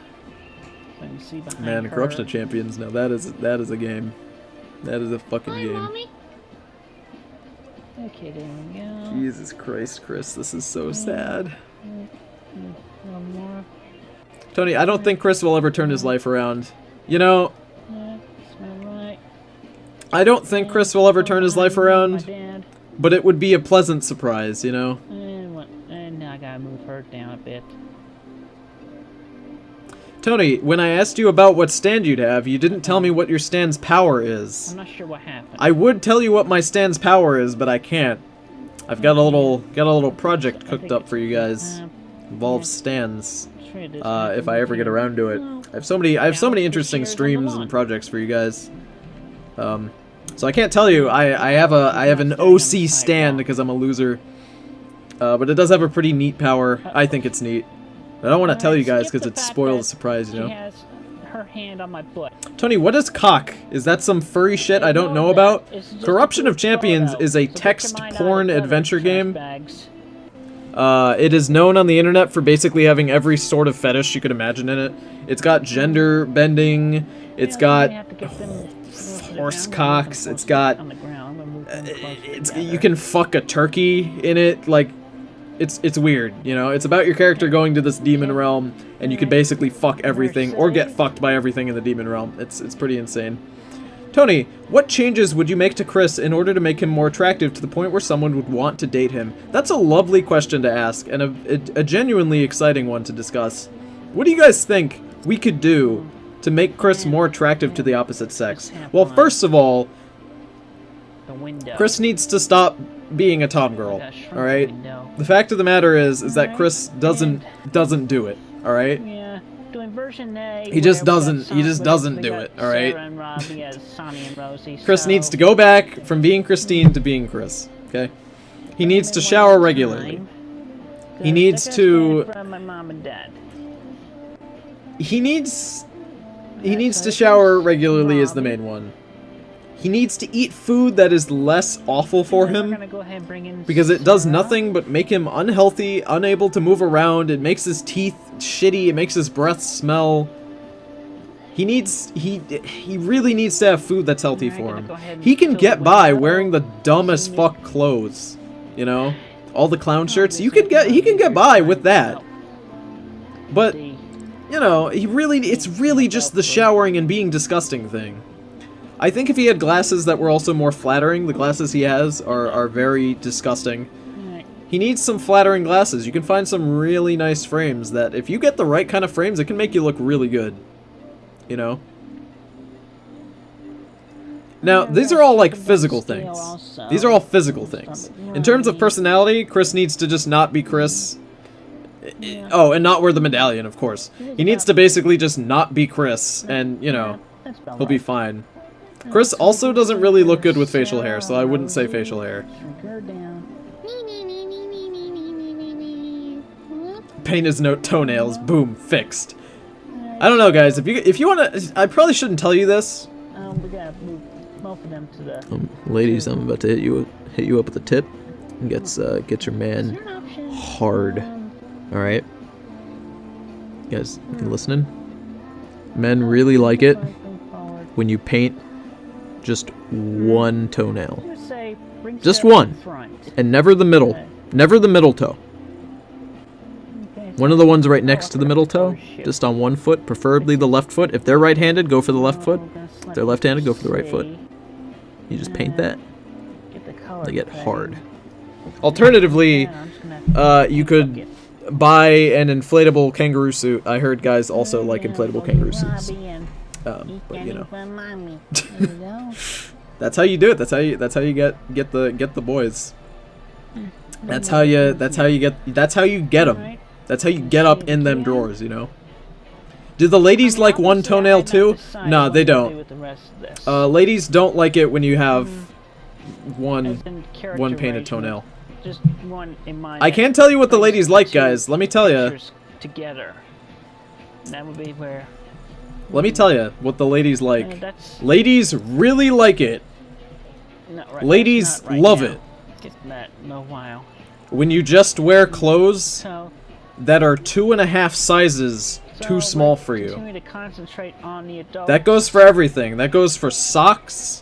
Man, Corruption of Champions, now that is a game. That is a fucking game. Okay, there we go. Jesus Christ, Chris, this is so sad. Tony, I don't think Chris will ever turn his life around. You know, I don't think Chris will ever turn his life around, but it would be a pleasant surprise, you know? And now I gotta move her down a bit. Tony, when I asked you about what stand you'd have, you didn't tell me what your stand's power is. I'm not sure what happened. I would tell you what my stand's power is, but I can't. I've got a little project cooked up for you guys. Involves stands. If I ever get around to it. I have so many interesting streams and projects for you guys. So I can't tell you. I have an OC stand because I'm a loser. But it does have a pretty neat power. I think it's neat. I don't want to tell you guys because it'd spoil the surprise, you know? She has her hand on my butt. Tony, what is cock? Is that some furry shit I don't know about? Corruption of Champions is a text porn adventure game. It is known on the internet for basically having every sort of fetish you could imagine in it. It's got gender bending. It's got horse cocks. It's got... you can fuck a turkey in it, like... It's weird, you know? It's about your character going to this demon realm, and you can basically fuck everything, or get fucked by everything in the demon realm. It's pretty insane. Tony, what changes would you make to Chris in order to make him more attractive to the point where someone would want to date him? That's a lovely question to ask, and a genuinely exciting one to discuss. What do you guys think we could do to make Chris more attractive to the opposite sex? Well, first of all, Chris needs to stop being a tomgirl, alright? The fact of the matter is that Chris doesn't do it, alright? Yeah. doing version A. He just doesn't do it, alright? Chris needs to go back from being Christine to being Chris, okay? He needs to shower regularly. He needs to... He needs to shower regularly is the main one. He needs to eat food that is less awful for him, because it does nothing but make him unhealthy, unable to move around. It makes his teeth shitty. It makes his breath smell. He really needs to have food that's healthy for him. He can get by wearing the dumbest fuck clothes, you know, all the clown shirts. He can get by with that. But you know, it's really just the showering and being disgusting thing. I think if he had glasses that were also more flattering, the glasses he has are very disgusting. He needs some flattering glasses. You can find some really nice frames that, if you get the right kind of frames, it can make you look really good. You know? Now, these are all like physical things. These are all physical things. In terms of personality, Chris needs to just not be Chris. Oh, and not wear the medallion, of course. He needs to basically just not be Chris, and, you know, he'll be fine. Chris also doesn't really look good with facial hair, so I wouldn't say facial hair. Paint his toenails. Boom. Fixed. I don't know, guys. If you want to... I probably shouldn't tell you this. We gotta move both of them to the... ladies, I'm about to hit you up with a tip. And get your man hard. Alright? You guys listening? Men really like it when you paint just one toenail. Just one. And never the middle. Never the middle toe. One of the ones right next to the middle toe. Just on one foot, preferably the left foot. If they're right-handed, go for the left foot. If they're left-handed, go for the right foot. You just paint that. They get hard. Alternatively, you could buy an inflatable kangaroo suit. I heard guys also like inflatable kangaroo suits. But you know, that's how you do it. That's how you get the boys. That's how you get them. That's how you get up in them drawers. You know. Do the ladies like one toenail too? No, they don't. Ladies don't like it when you have one painted toenail. Just one in my... I can't tell you what the ladies like, guys. Let me tell you. Together. That would be where... Let me tell you what the ladies like. Ladies really like it. Ladies love it. Get that in a while. When you just wear clothes that are 2.5 sizes too small for you. That goes for everything. That goes for socks.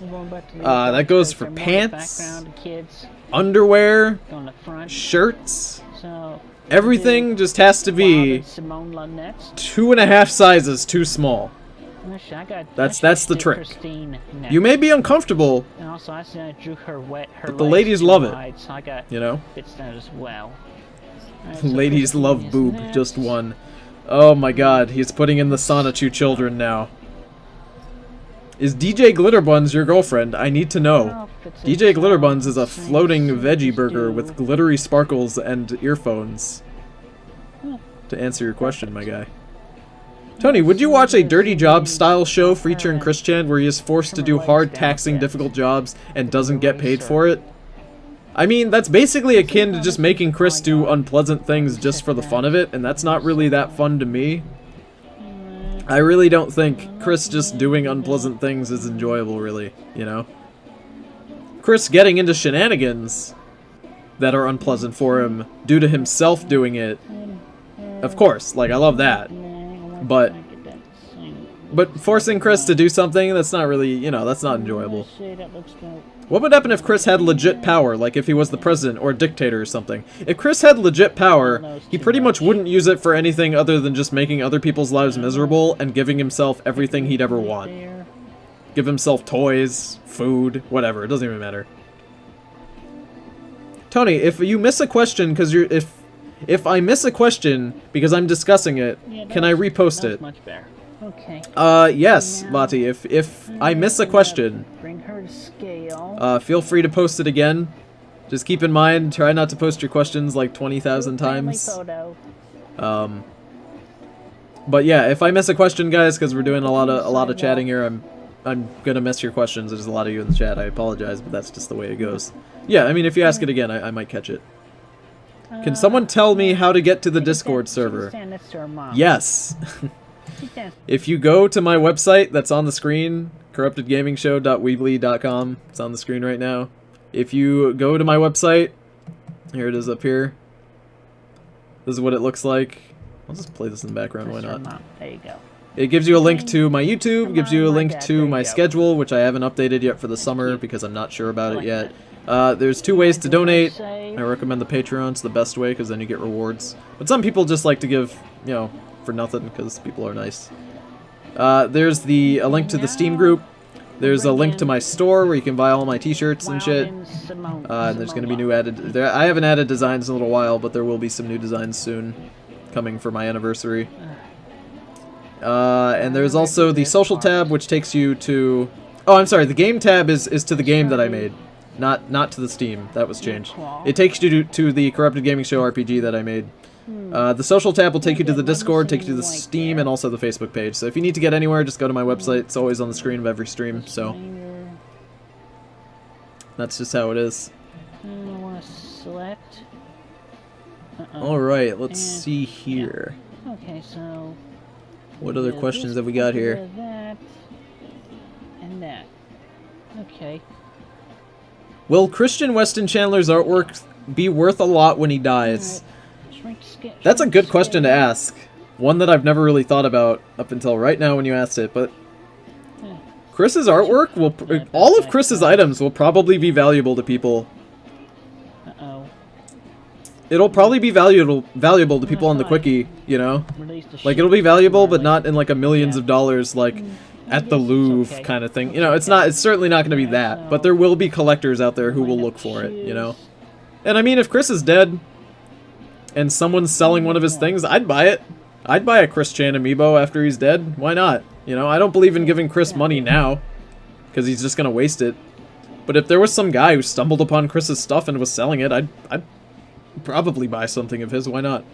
That goes for pants. Underwear. Shirts. Everything just has to be 2.5 sizes too small. That's the trick. You may be uncomfortable, but the ladies love it. You know? Ladies love boob, just one. Oh my god, he's putting in the Sonichu children now. Is DJ Glitterbuns your girlfriend? I need to know. DJ Glitterbuns is a floating veggie burger with glittery sparkles and earphones. To answer your question, my guy. Tony, would you watch a Dirty Jobs style show featuring Chris Chan where he is forced to do hard, taxing, difficult jobs and doesn't get paid for it? I mean, that's basically akin to just making Chris do unpleasant things just for the fun of it, and that's not really that fun to me. I really don't think Chris just doing unpleasant things is enjoyable, really, you know? Chris getting into shenanigans that are unpleasant for him due to himself doing it, of course, like, I love that. But forcing Chris to do something, that's not really, you know, that's not enjoyable. What would happen if Chris had legit power, like if he was the president or a dictator or something? If Chris had legit power, he pretty much wouldn't use it for anything other than just making other people's lives miserable and giving himself everything he'd ever want. Give himself toys, food, whatever, it doesn't even matter. Tony, if you miss a question because you're if I miss a question because I'm discussing it, can I repost it? Much better. Okay. Yes, Vati, if I miss a question, bring her to scale. Feel free to post it again. Just keep in mind, try not to post your questions like 20,000 times. But yeah, if I miss a question, guys, because we're doing a lot of chatting here, I'm gonna miss your questions. There's a lot of you in the chat. I apologize, but that's just the way it goes. Yeah, I mean, if you ask it again, I might catch it. Can someone tell me how to get to the Discord server? Yes. If you go to my website that's on the screen, CorruptedGamingShow.weebly.com, it's on the screen right now. If you go to my website, here it is up here. This is what it looks like. I'll just play this in the background, why not? There you go. It gives you a link to my YouTube, gives you a link to my schedule, which I haven't updated yet for the summer because I'm not sure about it yet. There's 2 ways to donate. I recommend the Patreon, it's the best way because then you get rewards. But some people just like to give, you know, for nothing because people are nice. There's a link to the Steam group. There's a link to my store where you can buy all my t-shirts and shit. And there's going to be new added... I haven't added designs in a little while, but there will be some new designs soon coming for my anniversary. And there's also the social tab, which takes you to... Oh, I'm sorry, the game tab is to the game that I made. Not to the Steam. That was changed. It takes you to the Corrupted Gaming Show RPG that I made. The social tab will take you to the Discord, take you to the Steam, and also the Facebook page. So if you need to get anywhere, just go to my website. It's always on the screen of every stream, so... That's just how it is. I want to select... Alright, let's see here. Okay, so... What other questions have we got here? That, and that. Okay. Will Christian Weston Chandler's artwork be worth a lot when he dies? That's a good question to ask. One that I've never really thought about up until right now when you asked it, but... Chris's artwork will... all of Chris's items will probably be valuable to people. It'll probably be valuable to people on the Quickie, you know? Like, it'll be valuable, but not in, like, millions of dollars, like, at the Louvre kind of thing. You know, it's certainly not going to be that, but there will be collectors out there who will look for it, you know? And I mean, if Chris is dead, and someone's selling one of his things, I'd buy it. I'd buy a Chris Chan amiibo after he's dead. Why not? You know, I don't believe in giving Chris money now, because he's just going to waste it. But if there was some guy who stumbled upon Chris's stuff and was selling it, I'd probably buy something of his. Why not?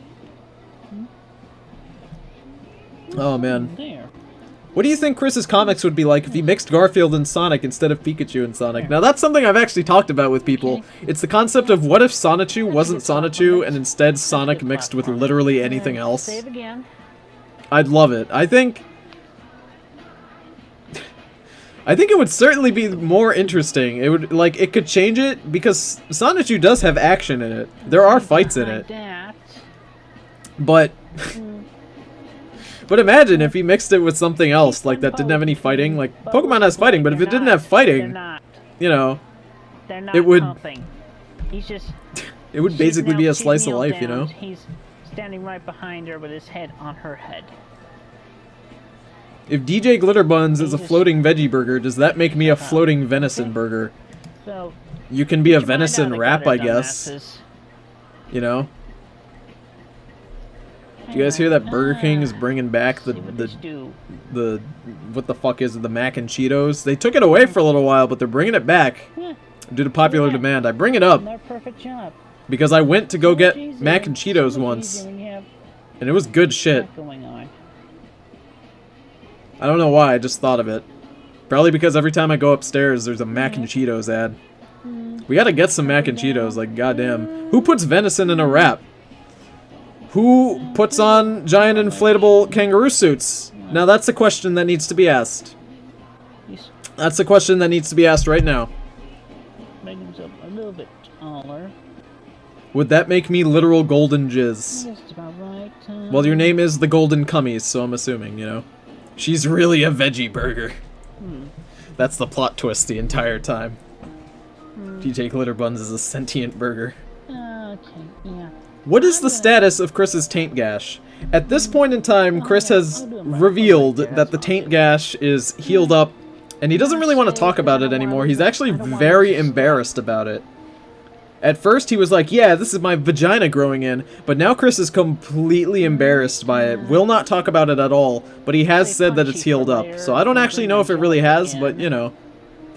Oh, man. What do you think Chris's comics would be like if he mixed Garfield and Sonic instead of Pikachu and Sonic? Now, that's something I've actually talked about with people. It's the concept of what if Sonichu wasn't Sonichu and instead Sonic mixed with literally anything else? I'd love it. I think it would certainly be more interesting. It would, like, it could change it because Sonichu does have action in it. There are fights in it. But imagine if he mixed it with something else, like that didn't have any fighting. Like, Pokemon has fighting, but if it didn't have fighting, you know, it would... It would basically be a slice of life, you know? He's standing right behind her with his head on her head. If DJ Glitterbuns is a floating veggie burger, does that make me a floating venison burger? You can be a venison wrap, I guess. You know? Do you guys hear that Burger King is bringing back the what the fuck is it, the mac and Cheetos? They took it away for a little while, but they're bringing it back due to popular demand. I bring it up because I went to go get mac and Cheetos once, and it was good shit. I don't know why, I just thought of it. Probably because every time I go upstairs, there's a mac and Cheetos ad. We gotta get some mac and Cheetos, like, goddamn. Who puts venison in a wrap? Who puts on giant inflatable kangaroo suits? Now that's a question that needs to be asked. That's a question that needs to be asked right now. Make himself a little bit taller. Would that make me literal golden jizz? Just about right. Well, your name is the Golden Cummies, so I'm assuming, you know. She's really a veggie burger. That's the plot twist the entire time. DJ Glitterbuns is a sentient burger. Okay, yeah. What is the status of Chris's taint gash? At this point in time, Chris has revealed that the taint gash is healed up, and he doesn't really want to talk about it anymore. He's actually very embarrassed about it. At first, he was like, yeah, this is my vagina growing in, but now Chris is completely embarrassed by it, will not talk about it at all, but he has said that it's healed up. So I don't actually know if it really has, but, you know,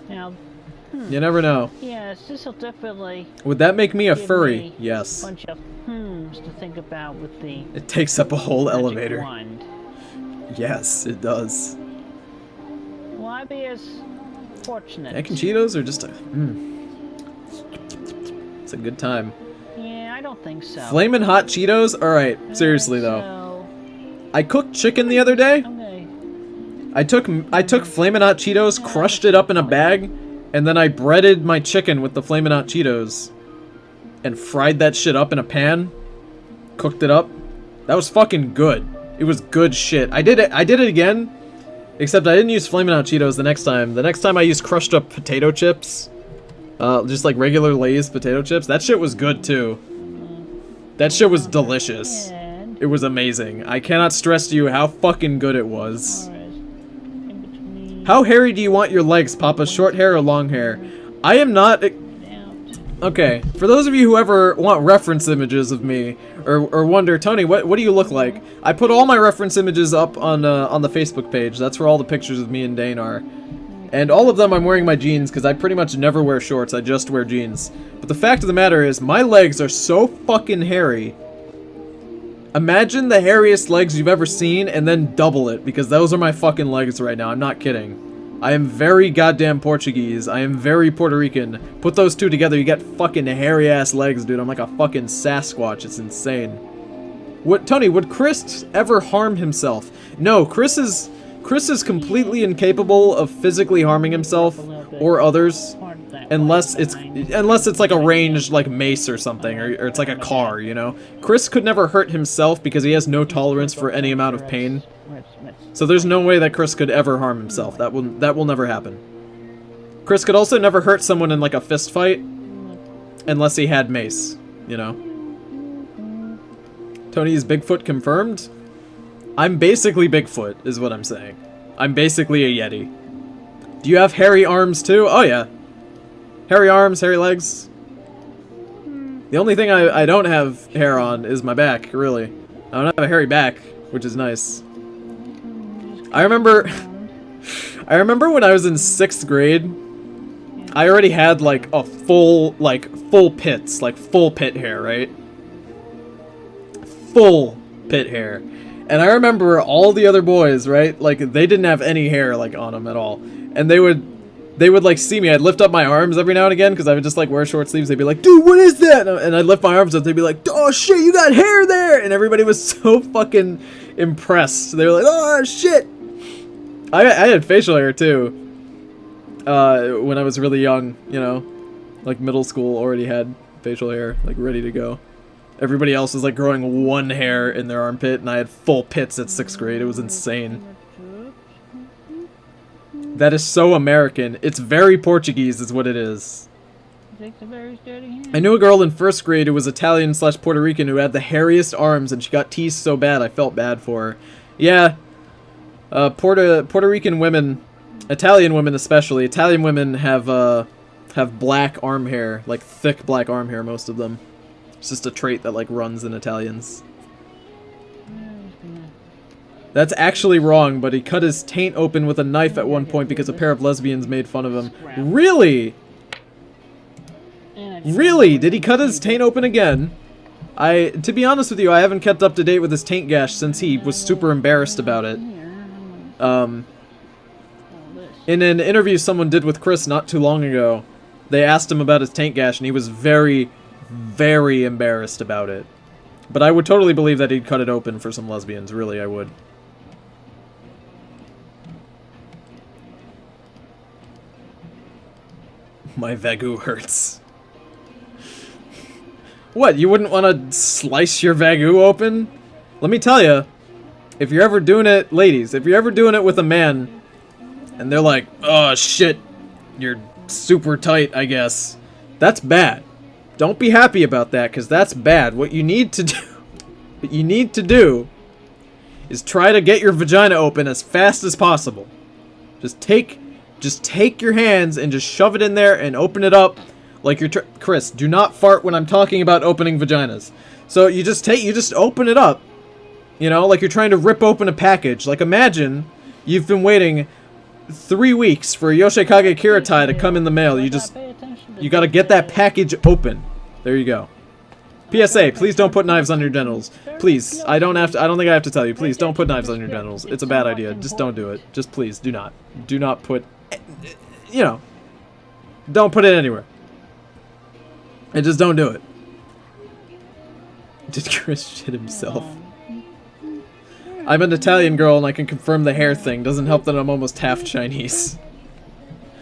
you never know. Yes, this will definitely... Would that make me a furry? Yes. Bunch of to think about with the... It takes up a whole elevator. Wand. Yes, it does. Will I be as fortunate? Egg and Cheetos are just a... It's a good time. Yeah, I don't think so. Flamin' Hot Cheetos? Alright, seriously though. I cooked chicken the other day. Okay. I took Flamin' Hot Cheetos, crushed it up in a bag, and then I breaded my chicken with the Flamin' Hot Cheetos. And fried that shit up in a pan. Cooked it up. That was fucking good. It was good shit. I did it again. Except I didn't use Flamin' Hot Cheetos the next time. The next time I used crushed up potato chips. Just like regular Lay's potato chips. That shit was good too. That shit was delicious. It was amazing. I cannot stress to you how fucking good it was. How hairy do you want your legs, Papa? Short hair or long hair? I am not... Okay, for those of you who ever want reference images of me, or wonder, Tony, what do you look like? I put all my reference images up on the Facebook page. That's where all the pictures of me and Dane are. And all of them I'm wearing my jeans, because I pretty much never wear shorts, I just wear jeans. But the fact of the matter is, my legs are so fucking hairy. Imagine the hairiest legs you've ever seen, and then double it, because those are my fucking legs right now, I'm not kidding. I am very goddamn Portuguese. I am very Puerto Rican. Put those two together, you get fucking hairy-ass legs, dude. I'm like a fucking Sasquatch. It's insane. Tony, would Chris ever harm himself? No, Chris is completely incapable of physically harming himself or others, unless it's like a ranged like mace or something, or it's like a car, you know. Chris could never hurt himself because he has no tolerance for any amount of pain. So there's no way that Chris could ever harm himself. That will never happen. Chris could also never hurt someone in like a fist fight unless he had mace, you know. Tony is Bigfoot confirmed? I'm basically Bigfoot, is what I'm saying. I'm basically a Yeti. Do you have hairy arms too? Oh yeah. Hairy arms, hairy legs. The only thing I don't have hair on is my back, really. I don't have a hairy back, which is nice. I remember when I was in 6th grade, I already had like a full pits, like full pit hair, right? Full pit hair. And I remember all the other boys, right? Like they didn't have any hair like on them at all. And they would like see me. I'd lift up my arms every now and again because I would just like wear short sleeves. They'd be like, "Dude, what is that?" And I'd lift my arms up. They'd be like, "Oh shit, you got hair there!" And everybody was so fucking impressed. They were like, "Oh shit." I had facial hair too. When I was really young, you know, like middle school, already had facial hair, like ready to go. Everybody else was like growing one hair in their armpit, and I had full pits at 6th grade. It was insane. That is so American. It's very Portuguese, is what it is. I knew a girl in 1st grade who was Italian/Puerto Rican who had the hairiest arms, and she got teased so bad I felt bad for her. Yeah. Puerto Rican women, Italian women especially, Italian women have black arm hair, like thick black arm hair, most of them. It's just a trait that like runs in Italians. That's actually wrong, but he cut his taint open with a knife at one point because a pair of lesbians made fun of him. Really? Really? Did he cut his taint open again? To be honest with you, I haven't kept up to date with his taint gash since he was super embarrassed about it. In an interview someone did with Chris not too long ago, they asked him about his taint gash, and he was very, very embarrassed about it. But I would totally believe that he'd cut it open for some lesbians. Really, I would. My Wagyu hurts. What, you wouldn't want to slice your Wagyu open? Let me tell you, if you're ever doing it, ladies, if you're ever doing it with a man, and they're like, "Oh shit, you're super tight, I guess," that's bad. Don't be happy about that, because that's bad. What you need to do, is try to get your vagina open as fast as possible. Just take your hands and just shove it in there and open it up like you're Chris, do not fart when I'm talking about opening vaginas. So you just open it up, you know, like you're trying to rip open a package. Like imagine you've been waiting 3 weeks for Yoshikage Kiratai to come in the mail. You gotta get that package open. There you go. PSA, please don't put knives on your genitals. Please, I don't think I have to tell you. Please don't put knives on your genitals. It's a bad idea. Just don't do it. Just please, do not. Do not put, you know, don't put it anywhere. And just don't do it. Did Chris shit himself? I'm an Italian girl and I can confirm the hair thing. Doesn't help that I'm almost half Chinese.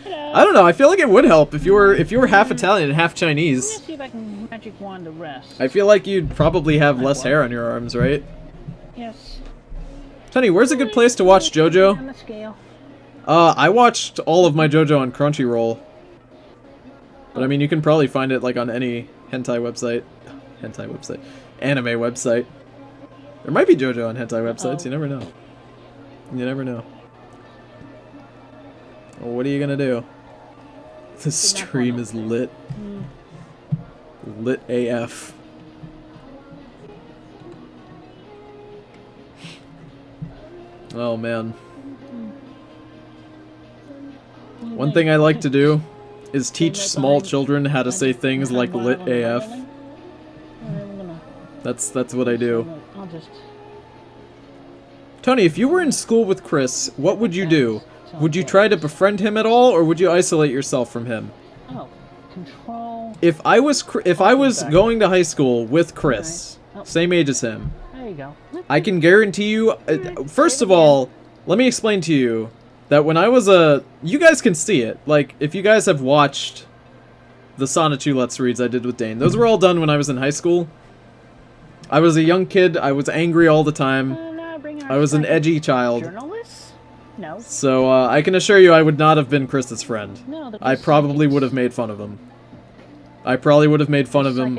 I don't know, I feel like it would help if you were half Italian and half Chinese. Let's see if I can magic wand the rest. I feel like you'd probably have less hair on your arms, right? Yes. Tony, where's a good place to watch JoJo? On the scale. I watched all of my JoJo on Crunchyroll. But I mean, you can probably find it like on any hentai website. Anime website. There might be JoJo on hentai websites, you never know. You never know. Well, what are you gonna do? The stream is lit. Lit AF. Oh man. One thing I like to do is teach small children how to say things like lit AF. That's what I do. Tony, if you were in school with Chris, what would you do? Would you try to befriend him at all, or would you isolate yourself from him? Oh, control. If I was going to high school with Chris, same age as him, there you go. I can guarantee you. First of all, let me explain to you that when I was you guys can see it. Like, if you guys have watched the Sonichu Let's Reads I did with Dane, those were all done when I was in high school. I was a young kid. I was angry all the time. I was an edgy child. Journalists? No. So I can assure you I would not have been Chris's friend. No, I probably would have made fun of him. I probably would have made fun of him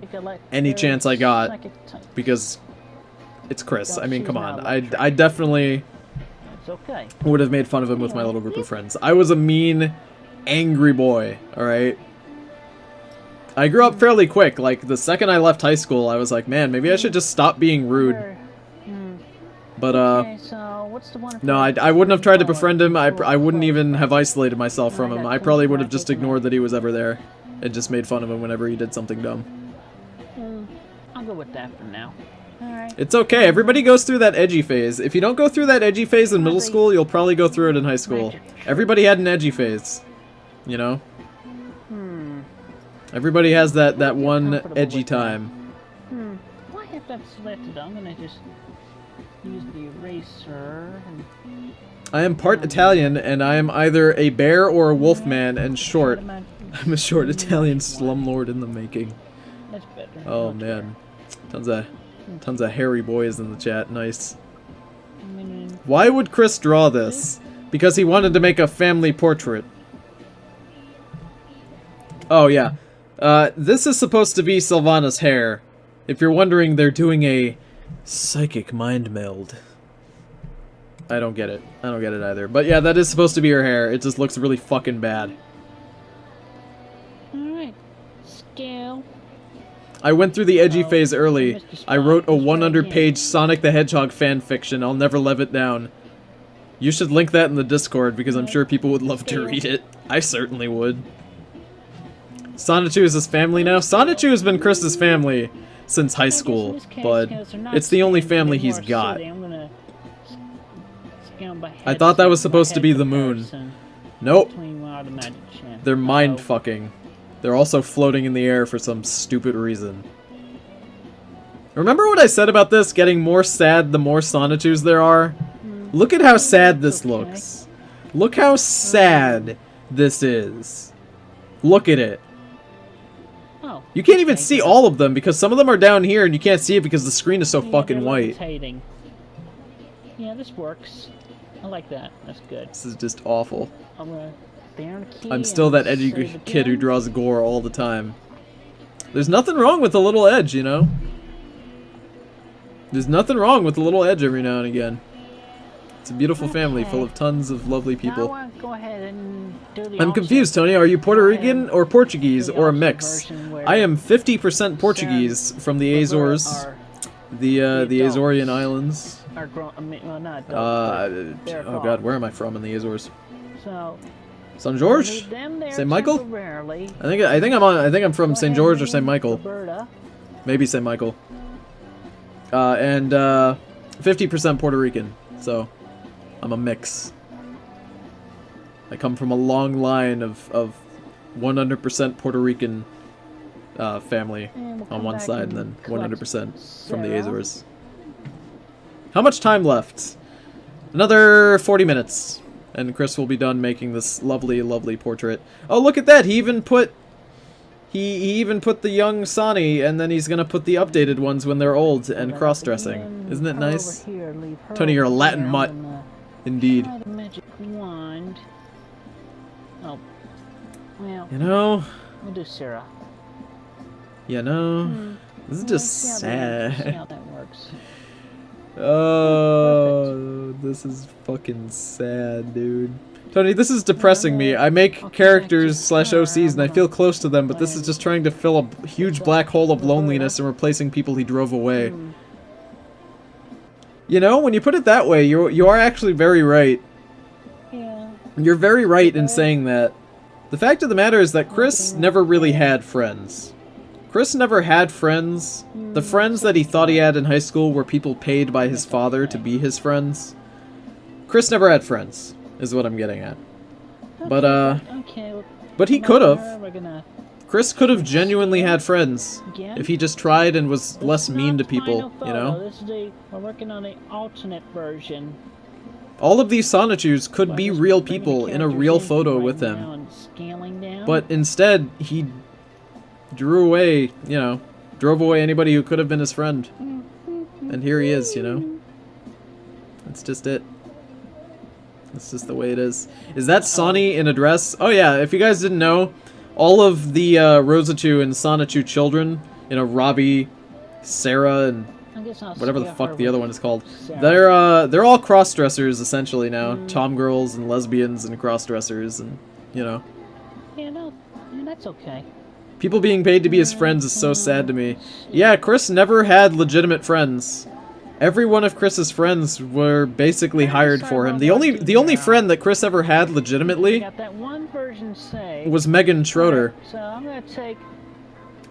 any chance I got, because it's Chris. I mean, come on. I definitely would have made fun of him with my little group of friends. I was a mean, angry boy, alright? I grew up fairly quick. Like, the second I left high school, I was like, man, maybe I should just stop being rude. But, no, I wouldn't have tried to befriend him. I wouldn't even have isolated myself from him. I probably would have just ignored that he was ever there and just made fun of him whenever he did something dumb. I'll go with that for now. Alright. It's okay. Everybody goes through that edgy phase. If you don't go through that edgy phase in middle school, you'll probably go through it in high school. Everybody had an edgy phase. You know? Everybody has that one edgy time. Well, I have that selected. I'm gonna just use the eraser. I am part Italian, and I am either a bear or a wolf man, and short. I'm a short Italian slumlord in the making. That's better. Oh man, tons of hairy boys in the chat. Nice. Why would Chris draw this? Because he wanted to make a family portrait. Oh yeah. This is supposed to be Sylvana's hair. If you're wondering, they're doing a psychic mind meld. I don't get it. I don't get it either. But yeah, that is supposed to be her hair. It just looks really fucking bad. Alright. Scale. I went through the edgy phase early. I wrote a 100-page Sonic the Hedgehog fanfiction. I'll never live it down. You should link that in the Discord, because I'm sure people would love to read it. I certainly would. Sonichu is his family now? Sonichu has been Chris's family since high school, but it's the only family he's got. I thought that was supposed to be the moon. Nope. They're mind-fucking. They're also floating in the air for some stupid reason. Remember what I said about this getting more sad the more Sonichus there are? Look at how sad this looks. Look how sad this is. Look at it. You can't even see all of them because some of them are down here and you can't see it because the screen is so fucking white. Yeah, this works. I like that. That's good. This is just awful. I'm still that edgy kid who draws gore all the time. There's nothing wrong with a little edge, you know? There's nothing wrong with a little edge every now and again. It's a beautiful family full of tons of lovely people. Go ahead and do the I'm confused, Tony. Are you Puerto Rican or Portuguese or a mix? I am 50% Portuguese from the Azores, the Azorian Islands. Oh god, where am I from in the Azores? Saint George? Saint Michael? I think I'm from Saint George or Saint Michael. Maybe St. Michael. And 50% Puerto Rican. So, I'm a mix. I come from a long line of 100% Puerto Rican family on one side, and then 100% from the Azores. How much time left? Another 40 minutes. And Chris will be done making this lovely, lovely portrait. Oh, look at that! He even put the young Sonny, and then he's gonna put the updated ones when they're old and cross-dressing. Isn't it nice? Tony, you're a Latin mutt. Indeed. Magic wand. Oh, well. You know? We'll do Sarah. You know? This is just sad. See how that works. Oh, this is fucking sad, dude. Tony, this is depressing me. I make characters slash OCs and I feel close to them, but this is just trying to fill a huge black hole of loneliness and replacing people he drove away. You know, when you put it that way, you are actually very right. Yeah. You're very right in saying that. The fact of the matter is that Chris never really had friends. Chris never had friends. The friends that he thought he had in high school were people paid by his father to be his friends. Chris never had friends, is what I'm getting at. But he could have. Chris could have genuinely had friends if he just tried and was less mean to people, you know? We're working on an alternate version. All of these Sonichus could be real people in a real photo with him. But instead, he drew away, you know, drove away anybody who could have been his friend. And here he is, you know? That's just it. That's just the way it is. Is that Sonny in a dress? Oh yeah, if you guys didn't know, all of the Rosachu and Sonichu children, you know, Robbie, Sarah, and whatever the fuck the other one is called, they're all cross-dressers essentially now. Tom girls and lesbians and cross-dressers and, you know. Yeah, no, that's okay. People being paid to be his friends is so sad to me. Yeah, Chris never had legitimate friends. Every one of Chris's friends were basically hired for him. The only friend that Chris ever had legitimately was Megan Schroeder. So I'm gonna take.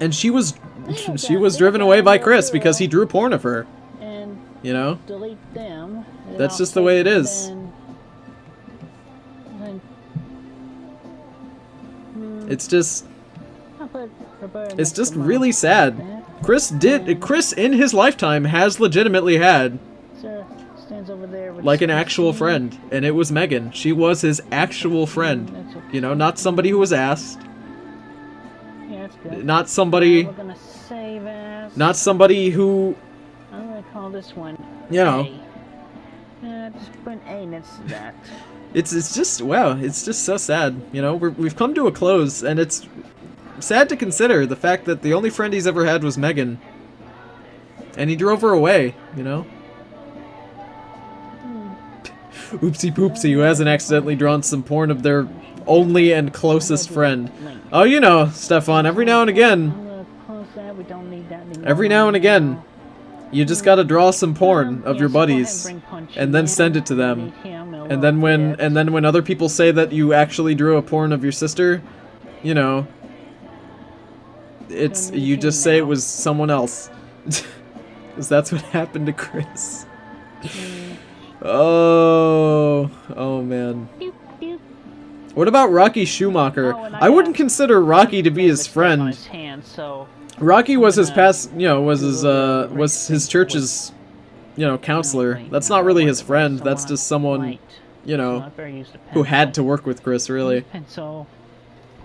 And she was driven away by Chris because he drew porn of her. And you know? delete them. That's just the way it is. It's just really sad. Chris in his lifetime has legitimately had like an actual friend, and it was Megan. She was his actual friend. You know, not somebody who was asked. Not somebody who, I'm gonna call this one you know. Just put an A next to that. It's just, wow, it's just so sad. You know, we've come to a close, and it's sad to consider the fact that the only friend he's ever had was Megan. And he drove her away, you know? Oopsie poopsie, who hasn't accidentally drawn some porn of their only and closest friend. Oh, you know, Stefan, every now and again, you just gotta draw some porn of your buddies, and then send it to them. And then when other people say that you actually drew a porn of your sister, you know, you just say it was someone else. Because that's what happened to Chris. Oh man. What about Rocky Schumacher? I wouldn't consider Rocky to be his friend. Rocky was his was his church's, you know, counselor. That's not really his friend. That's just someone, you know, who had to work with Chris, really.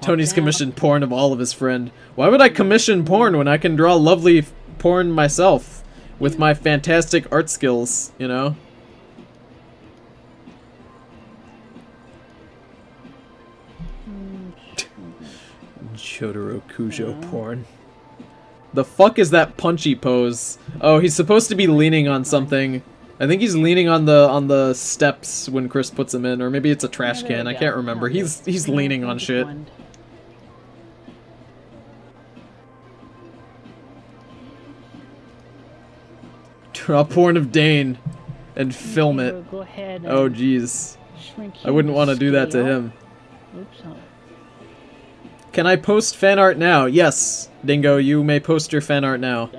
Tony's commissioned porn of all of his friend. Why would I commission porn when I can draw lovely porn myself with my fantastic art skills, you know? Jotaro Kujo porn. The fuck is that punchy pose? Oh, he's supposed to be leaning on something. I think he's leaning on the steps when Chris puts him in, or maybe it's a trash can. I can't remember. He's leaning on shit. Draw porn of Dane and film it. Oh jeez. I wouldn't want to do that to him. Can I post fan art now? Yes. Dingo, you may post your fan art now.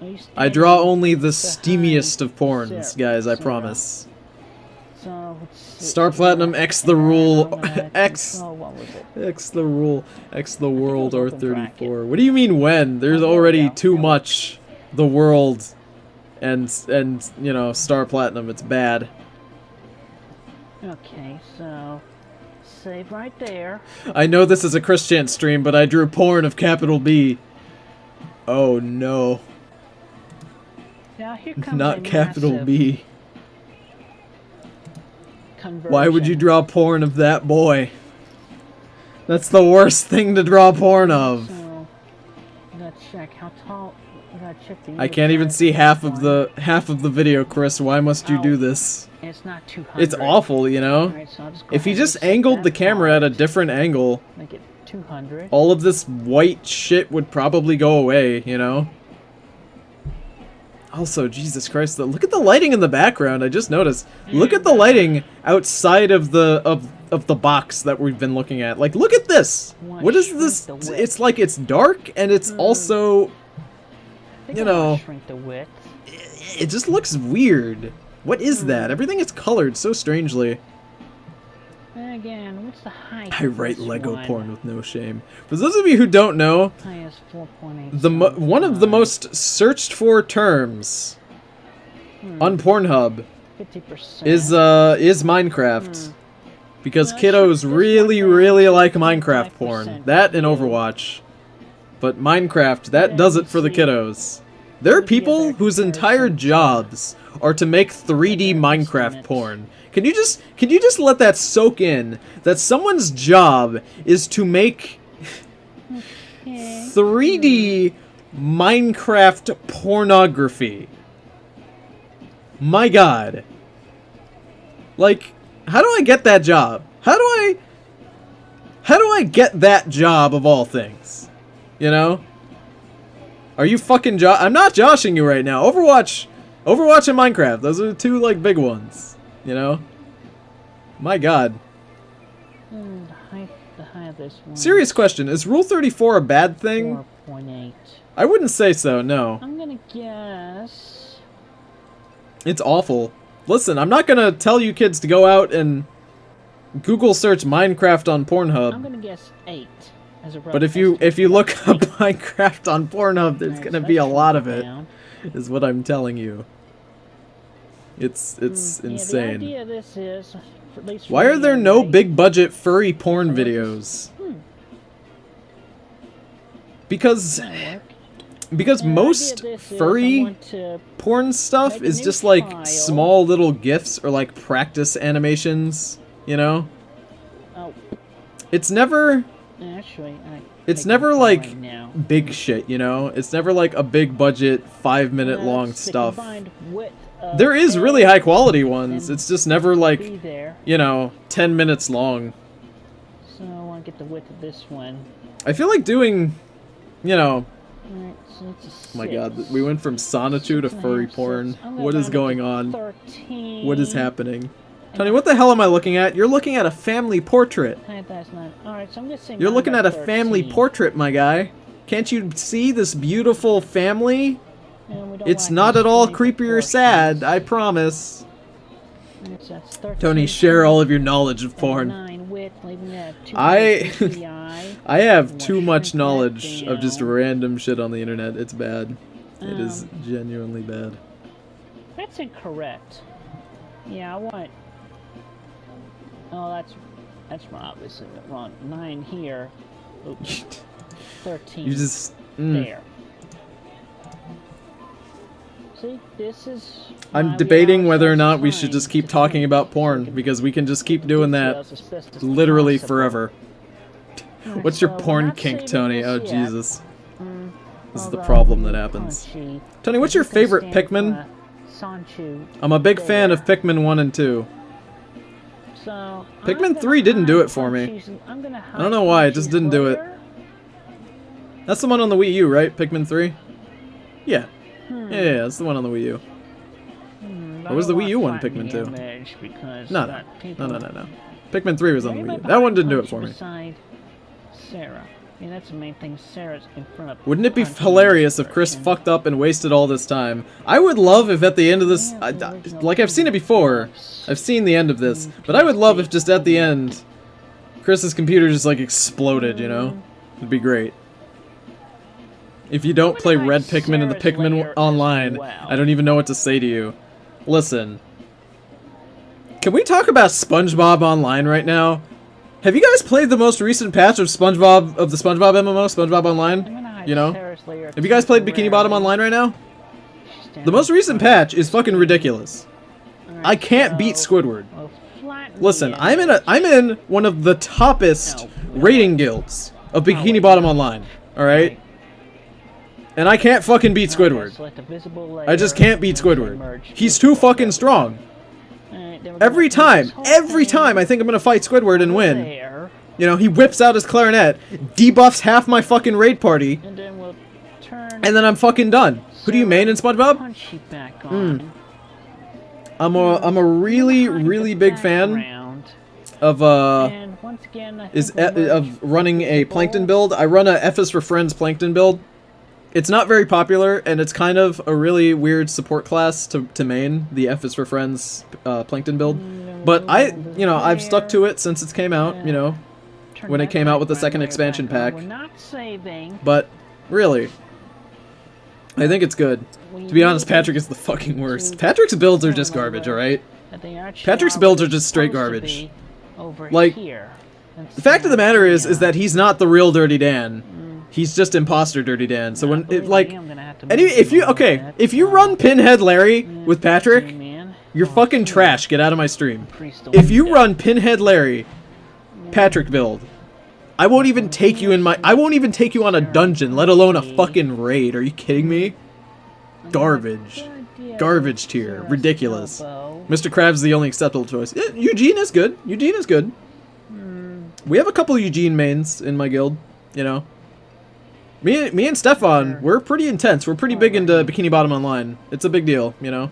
Are you I draw only the standing steamiest of porns, Sarah- guys, I Sarah. promise. So, let's see. Star Platinum X the rule. I'm gonna X. control- what was it? X the rule. X the world it was open R34. What do you mean when? There's Oh, there we already go. too There we- much the world and you know, Star Platinum. It's bad. Okay, so save right there. I know this is a Christian stream, but I drew porn of capital B. Oh no. Now here comes Not a capital massive B. conversion. Why would you draw porn of that boy? That's the worst thing to draw porn of. So, let's check how tall. Gotta check the I can't even see half of the video, Chris. Why must you do Ow. this? It's not 200. It's awful, you know? Alright, so I'll just go If he ahead and just set angled that the camera at a part. different angle, Make it 200. all of this white shit would probably go away, you know? Also, Jesus Christ, look at the lighting in the background, I just noticed. Look at the lighting outside of the box that we've been looking at. Like, look at this! Wanna What is shrink this? the width. It's like it's dark, and it's also, I think you I wanna know, shrink the width. it just looks weird. What is that? Everything is colored so strangely. And again, what's the height? I of write this Lego one? porn with no shame. For those of you who don't know, Height is 4.8. one of the most searched for terms on Pornhub 50%. is Minecraft. Because Well, kiddos sure, really, this one really thing, like Minecraft 25% porn. That and do. Overwatch. But Minecraft, that Yeah, does you it for the see. kiddos. There are Would be a people better whose entire comparison. jobs are to make 3D Better Minecraft estimate. porn. Can you just let that soak in? That someone's job is to make Okay. 3D Minecraft pornography. My god. Like, how do I get that job? How do I get that job of all things? You know? Are you fucking I'm not joshing you right now. Overwatch and Minecraft. Those are the two, like, big ones. You know? My god. The height of this one. Serious question. Is Rule 34 a bad thing? 4.8. I wouldn't say so, no. I'm gonna guess. It's awful. Listen, I'm not gonna tell you kids to go out and Google search Minecraft on I'm Pornhub. gonna guess 8 as a rough But if you look up Minecraft on Pornhub, there's gonna be a lot of it, is what I'm telling you. It's insane. Yeah, the idea of this is, at least for Why are me there no anyway, big budget furry porn videos? Because work. because And the most idea of this is I furry want to porn stuff make a is new just like file. small little gifs or like practice animations, you know? Oh, It's never actually, It's take never my like time now. big shit, you know? It's never like a big budget 5-minute long That's the stuff. combined width of There is really A high quality ones. and It's just never B like, there. you know, 10 minutes long. So I want to get the width of this one. I feel like doing, you know, Alright, so it's a oh my 6. god, we went from Sonichu to 6.5, furry 6. porn. I'm gonna What is round it going to on? 13. What is happening? Tony, what the hell am I looking at? You're looking at a family portrait. Height, that's not. Alright, so I'm just saying. You're looking at a family portrait, my guy. Can't you see this beautiful family? It's not at all creepy or sad, I promise. Tony, share all of your knowledge of porn. I I have too much knowledge of just random shit on the internet. It's bad. It is genuinely bad. That's incorrect. Yeah, I want. Oh, that's obviously wrong. 9 here. Oops. 13. You just there. See, this is. I'm debating whether or not we should just keep talking about porn, because we can just keep doing that literally forever. What's your porn kink, Tony? Oh, Jesus. This is the problem that happens. Tony, what's your favorite Pikmin? Sonichu. I'm a big fan of Pikmin 1 and 2. So, Pikmin 3 didn't do it for me. I don't know why, it just didn't do it. That's the one on the Wii U, right? Pikmin 3? Yeah. Yeah, that's the one on the Wii U. Or was the Wii U one Pikmin 2? No. Pikmin 3 was on the Wii U. That one didn't do it for me. Sarah. mean, that's the main thing. Sarah's in front of. Wouldn't it be hilarious if Chris fucked up and wasted all this time? I would love if at the end of this, like I've seen it before, I've seen the end of this, but I would love if just at the end, Chris's computer just like exploded, you know? It'd be great. If you don't play Red Pikmin and the Pikmin Online, I don't even know what to say to you. Listen. Can we talk about SpongeBob Online right now? Have you guys played the most recent patch of the SpongeBob MMO, SpongeBob Online? You know? Have you guys played Bikini Bottom Online right now? The most recent patch is fucking ridiculous. I can't beat Squidward. Listen, I'm in one of the toppest rating guilds of Bikini Bottom Online. Alright? And I can't fucking beat Squidward. I just can't beat Squidward. He's too fucking strong. Every time I think I'm gonna fight Squidward and win, you know, he whips out his clarinet, debuffs half my fucking raid party, and then I'm fucking done. Who do you main in SpongeBob? I'm a really big fan of running a Plankton build. I run a F is for Friends Plankton build. It's not very popular, and it's kind of a really weird support class to main, the F is for Friends Plankton build. But I've stuck to it since it came out, you know, when it came out with the second expansion pack. But, really, I think it's good. To be honest, Patrick is the fucking worst. Patrick's builds are just garbage, alright? Patrick's builds are just straight garbage. Like, the fact of the matter is that he's not the real Dirty Dan. He's just imposter Dirty Dan. So when if you run Pinhead Larry with Patrick, you're fucking trash. Get out of my stream. If you run Pinhead Larry, Patrick build, I won't even take you on a dungeon, let alone a fucking raid. Are you kidding me? Garbage. Garbage tier. Ridiculous. Mr. Krabs is the only acceptable choice. Yeah, Eugene is good. Eugene is good. We have a couple Eugene mains in my guild, you know. Me and Stefan, we're pretty intense. We're pretty big into Bikini Bottom Online. It's a big deal, you know.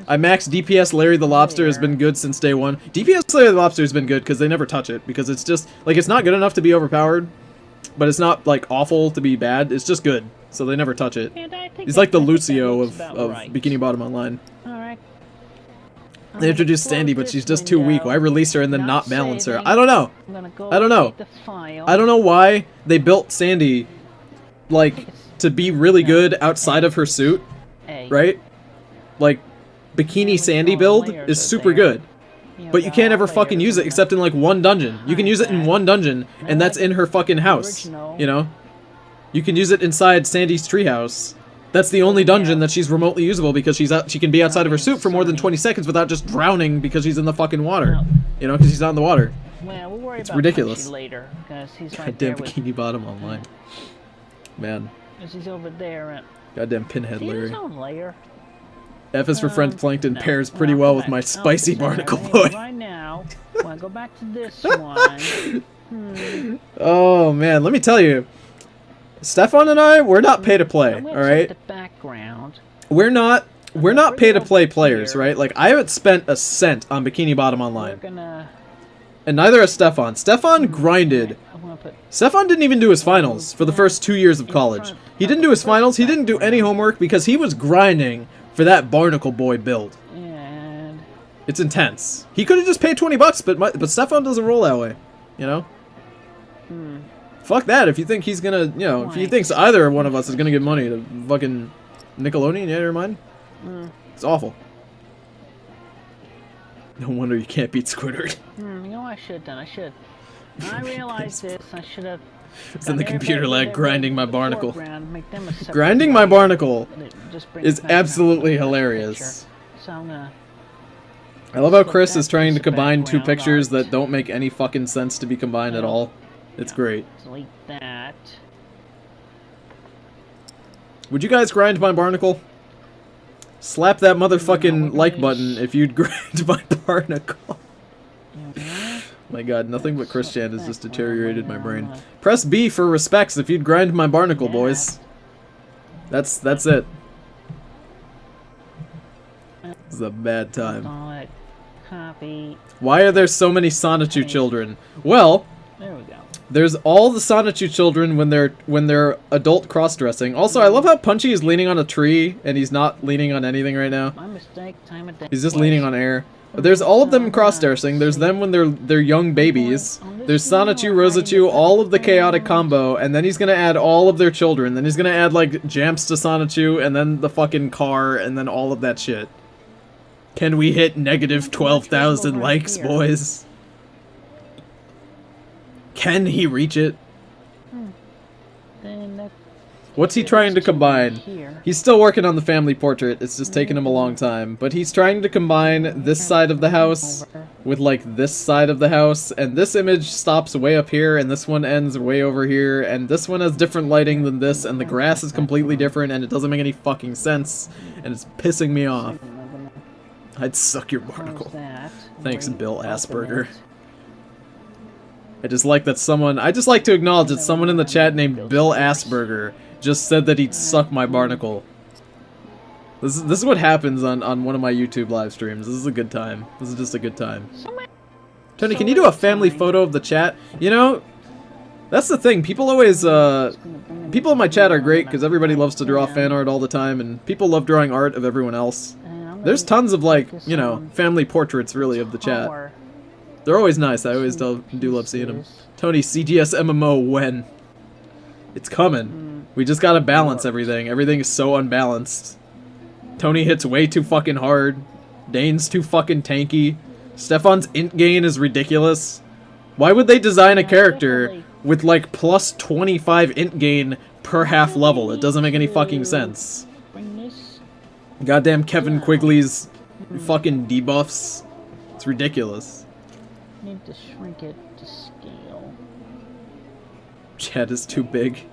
I maxed DPS Larry the Lobster has been good since day one. DPS Larry the Lobster has been good because they never touch it. Because it's just, like, it's not good enough to be overpowered. But it's not, like, awful to be bad. It's just good. So they never touch it. He's like the Lucio of Bikini Bottom Online. They introduced Sandy, but she's just too weak. Why release her and then not balance her? I don't know. I don't know. I don't know why they built Sandy, like, to be really good outside of her suit, right? Like, Bikini Sandy build is super good, but you can't ever fucking use it except in, like, one dungeon. You can use it in one dungeon, and that's in her fucking house, you know? You can use it inside Sandy's treehouse. That's the only dungeon that she's remotely usable because she can be outside of her suit for more than 20 seconds without just drowning because she's in the fucking water. You know, because she's not in the water. It's ridiculous. Goddamn Bikini Bottom Online. Man. He's over there. Goddamn Pinhead Larry. Layer? F is for Friends Plankton pairs pretty well with my spicy barnacle boy. Right now, wanna go back to this one. Oh man, let me tell you. Stefan and I, we're not pay to play, alright? We're not pay to play players, right? Like, I haven't spent a cent on Bikini Bottom Online. And neither has Stefan. Stefan grinded. Stefan didn't even do his finals for the first 2 years of college. He didn't do his finals, he didn't do any homework because he was grinding for that Barnacle Boy build. It's intense. He could have just paid 20 bucks, but Stefan doesn't roll that way, you know? Fuck that, if you think he's gonna, you know, if he thinks either one of us is gonna get money to fucking Nickelodeon, yeah, never mind. It's awful. No wonder you can't beat Squidward. You know what I should have done? I realized this, I should have... It's in the computer lag, grinding my barnacle. Grinding my barnacle is absolutely hilarious. I love how Chris is trying to combine two pictures that don't make any fucking sense to be combined at all. It's great. Delete that. Would you guys grind my barnacle? Slap that motherfucking like button if you'd grind my barnacle. My god, nothing but Christian has just deteriorated my brain. Press B for respects if you'd grind my barnacle, boys. That's it. This is a bad time. Why are there so many Sonichu children? Well, There's all the Sonichu children when they're adult cross-dressing. Also, I love how Punchy is leaning on a tree, and he's not leaning on anything right now. My mistake, time of day. He's just leaning on air. There's all of them cross-dressing. There's them when they're young babies. There's Sonichu, Rosachu, all of the chaotic combo, and then he's gonna add all of their children. Then he's gonna add, like, Jamps to Sonichu, and then the fucking car, and then all of that shit. Can we hit negative 12,000 likes, boys? Can he reach it? What's he trying to combine? He's still working on the family portrait. It's just taking him a long time. But he's trying to combine this side of the house with, like, this side of the house. And this image stops way up here, and this one ends way over here. And this one has different lighting than this, and the grass is completely different, and it doesn't make any fucking sense. And it's pissing me off. I'd suck your barnacle. Thanks, Bill Asperger. I just like that someone... I just like to acknowledge that someone in the chat named Bill Asperger just said that he'd suck my barnacle. This is what happens on one of my YouTube live streams. This is a good time. This is just a good time. Tony, can you do a family photo of the chat? You know, that's the thing. People always... people in my chat are great because everybody loves to draw fan art all the time, and people love drawing art of everyone else. There's tons of, like, you know, family portraits, really, of the chat. They're always nice. I always do love seeing them. Tony, CGS MMO when? It's coming. We just gotta balance everything. Everything is so unbalanced. Tony hits way too fucking hard. Dane's too fucking tanky. Stefan's int gain is ridiculous. Why would they design a character with, like, plus 25 int gain per half level? It doesn't make any fucking sense. Goddamn Kevin Quigley's fucking debuffs. It's ridiculous. Need to shrink it to scale. Chat is too big.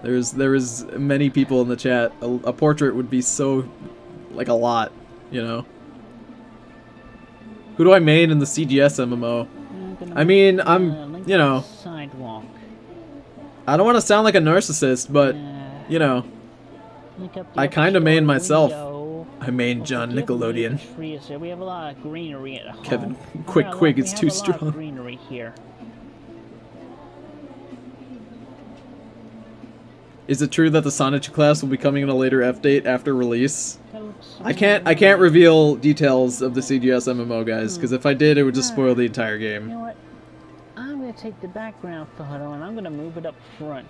There is many people in the chat. A portrait would be so, like, a lot, you know. Who do I main in the CGS MMO? I mean, I'm, you know. Sidewalk. I don't want to sound like a narcissist, but, you know, I kind of main myself. I main John Nickelodeon. We have a lot of greenery at home. Kevin Quick is too strong. Greenery here. Is it true that the Sonichu class will be coming in a later update after release? I can't reveal details of the CGS MMO, guys, because if I did, it would just spoil the entire game. You know what? I'm gonna take the background photo and I'm gonna move it up front.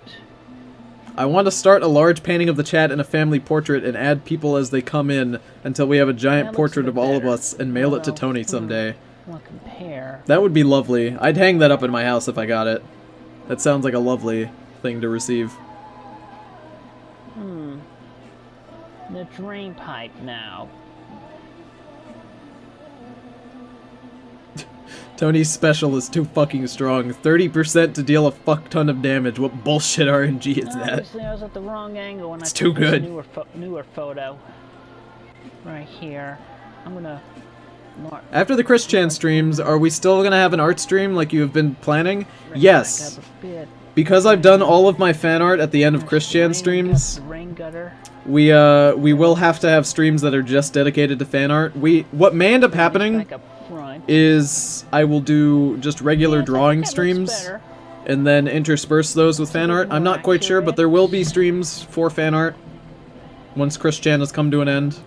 I want to start a large painting of the chat and a family portrait and add people as they come in until we have a giant portrait of all of us and mail it to Tony someday. That would be lovely. I'd hang that up in my house if I got it. That sounds like a lovely thing to receive. The drain pipe now. Tony's special is too fucking strong. 30% to deal a fuck ton of damage. What bullshit RNG is that? Obviously, I was at the wrong angle when I too took good. This newer photo. Right here. I'm gonna... After the Chris Chan streams, are we still gonna have an art stream like you have been planning? Yes. Because I've done all of my fan art at the end of Chris Chan streams, we will have to have streams that are just dedicated to fan art. What may end up happening is I will do just regular drawing streams and then intersperse those with fan art. I'm not quite sure, but there will be streams for fan art once Chris Chan has come to an end.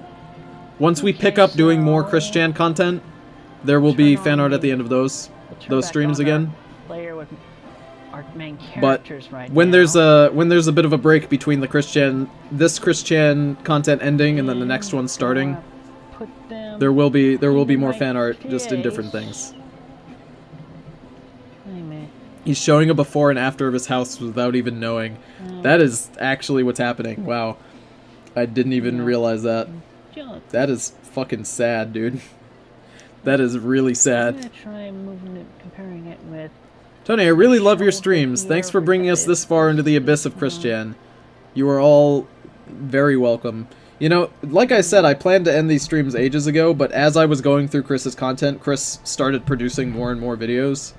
Once we pick up doing more Chris Chan content, there will be fan art at the end of those streams again. But when there's a bit of a break between the this Chris Chan content ending and then the next one starting, there will be more fan art, just in different things. He's showing a before and after of his house without even knowing. That is actually what's happening. Wow. I didn't even realize that. That is fucking sad, dude. That is really sad. I'm gonna try comparing it with... Tony, I really love your streams. Thanks for bringing us this far into the abyss of Chris Chan. You are all very welcome. You know, like I said, I planned to end these streams ages ago, but as I was going through Chris's content, Chris started producing more and more videos.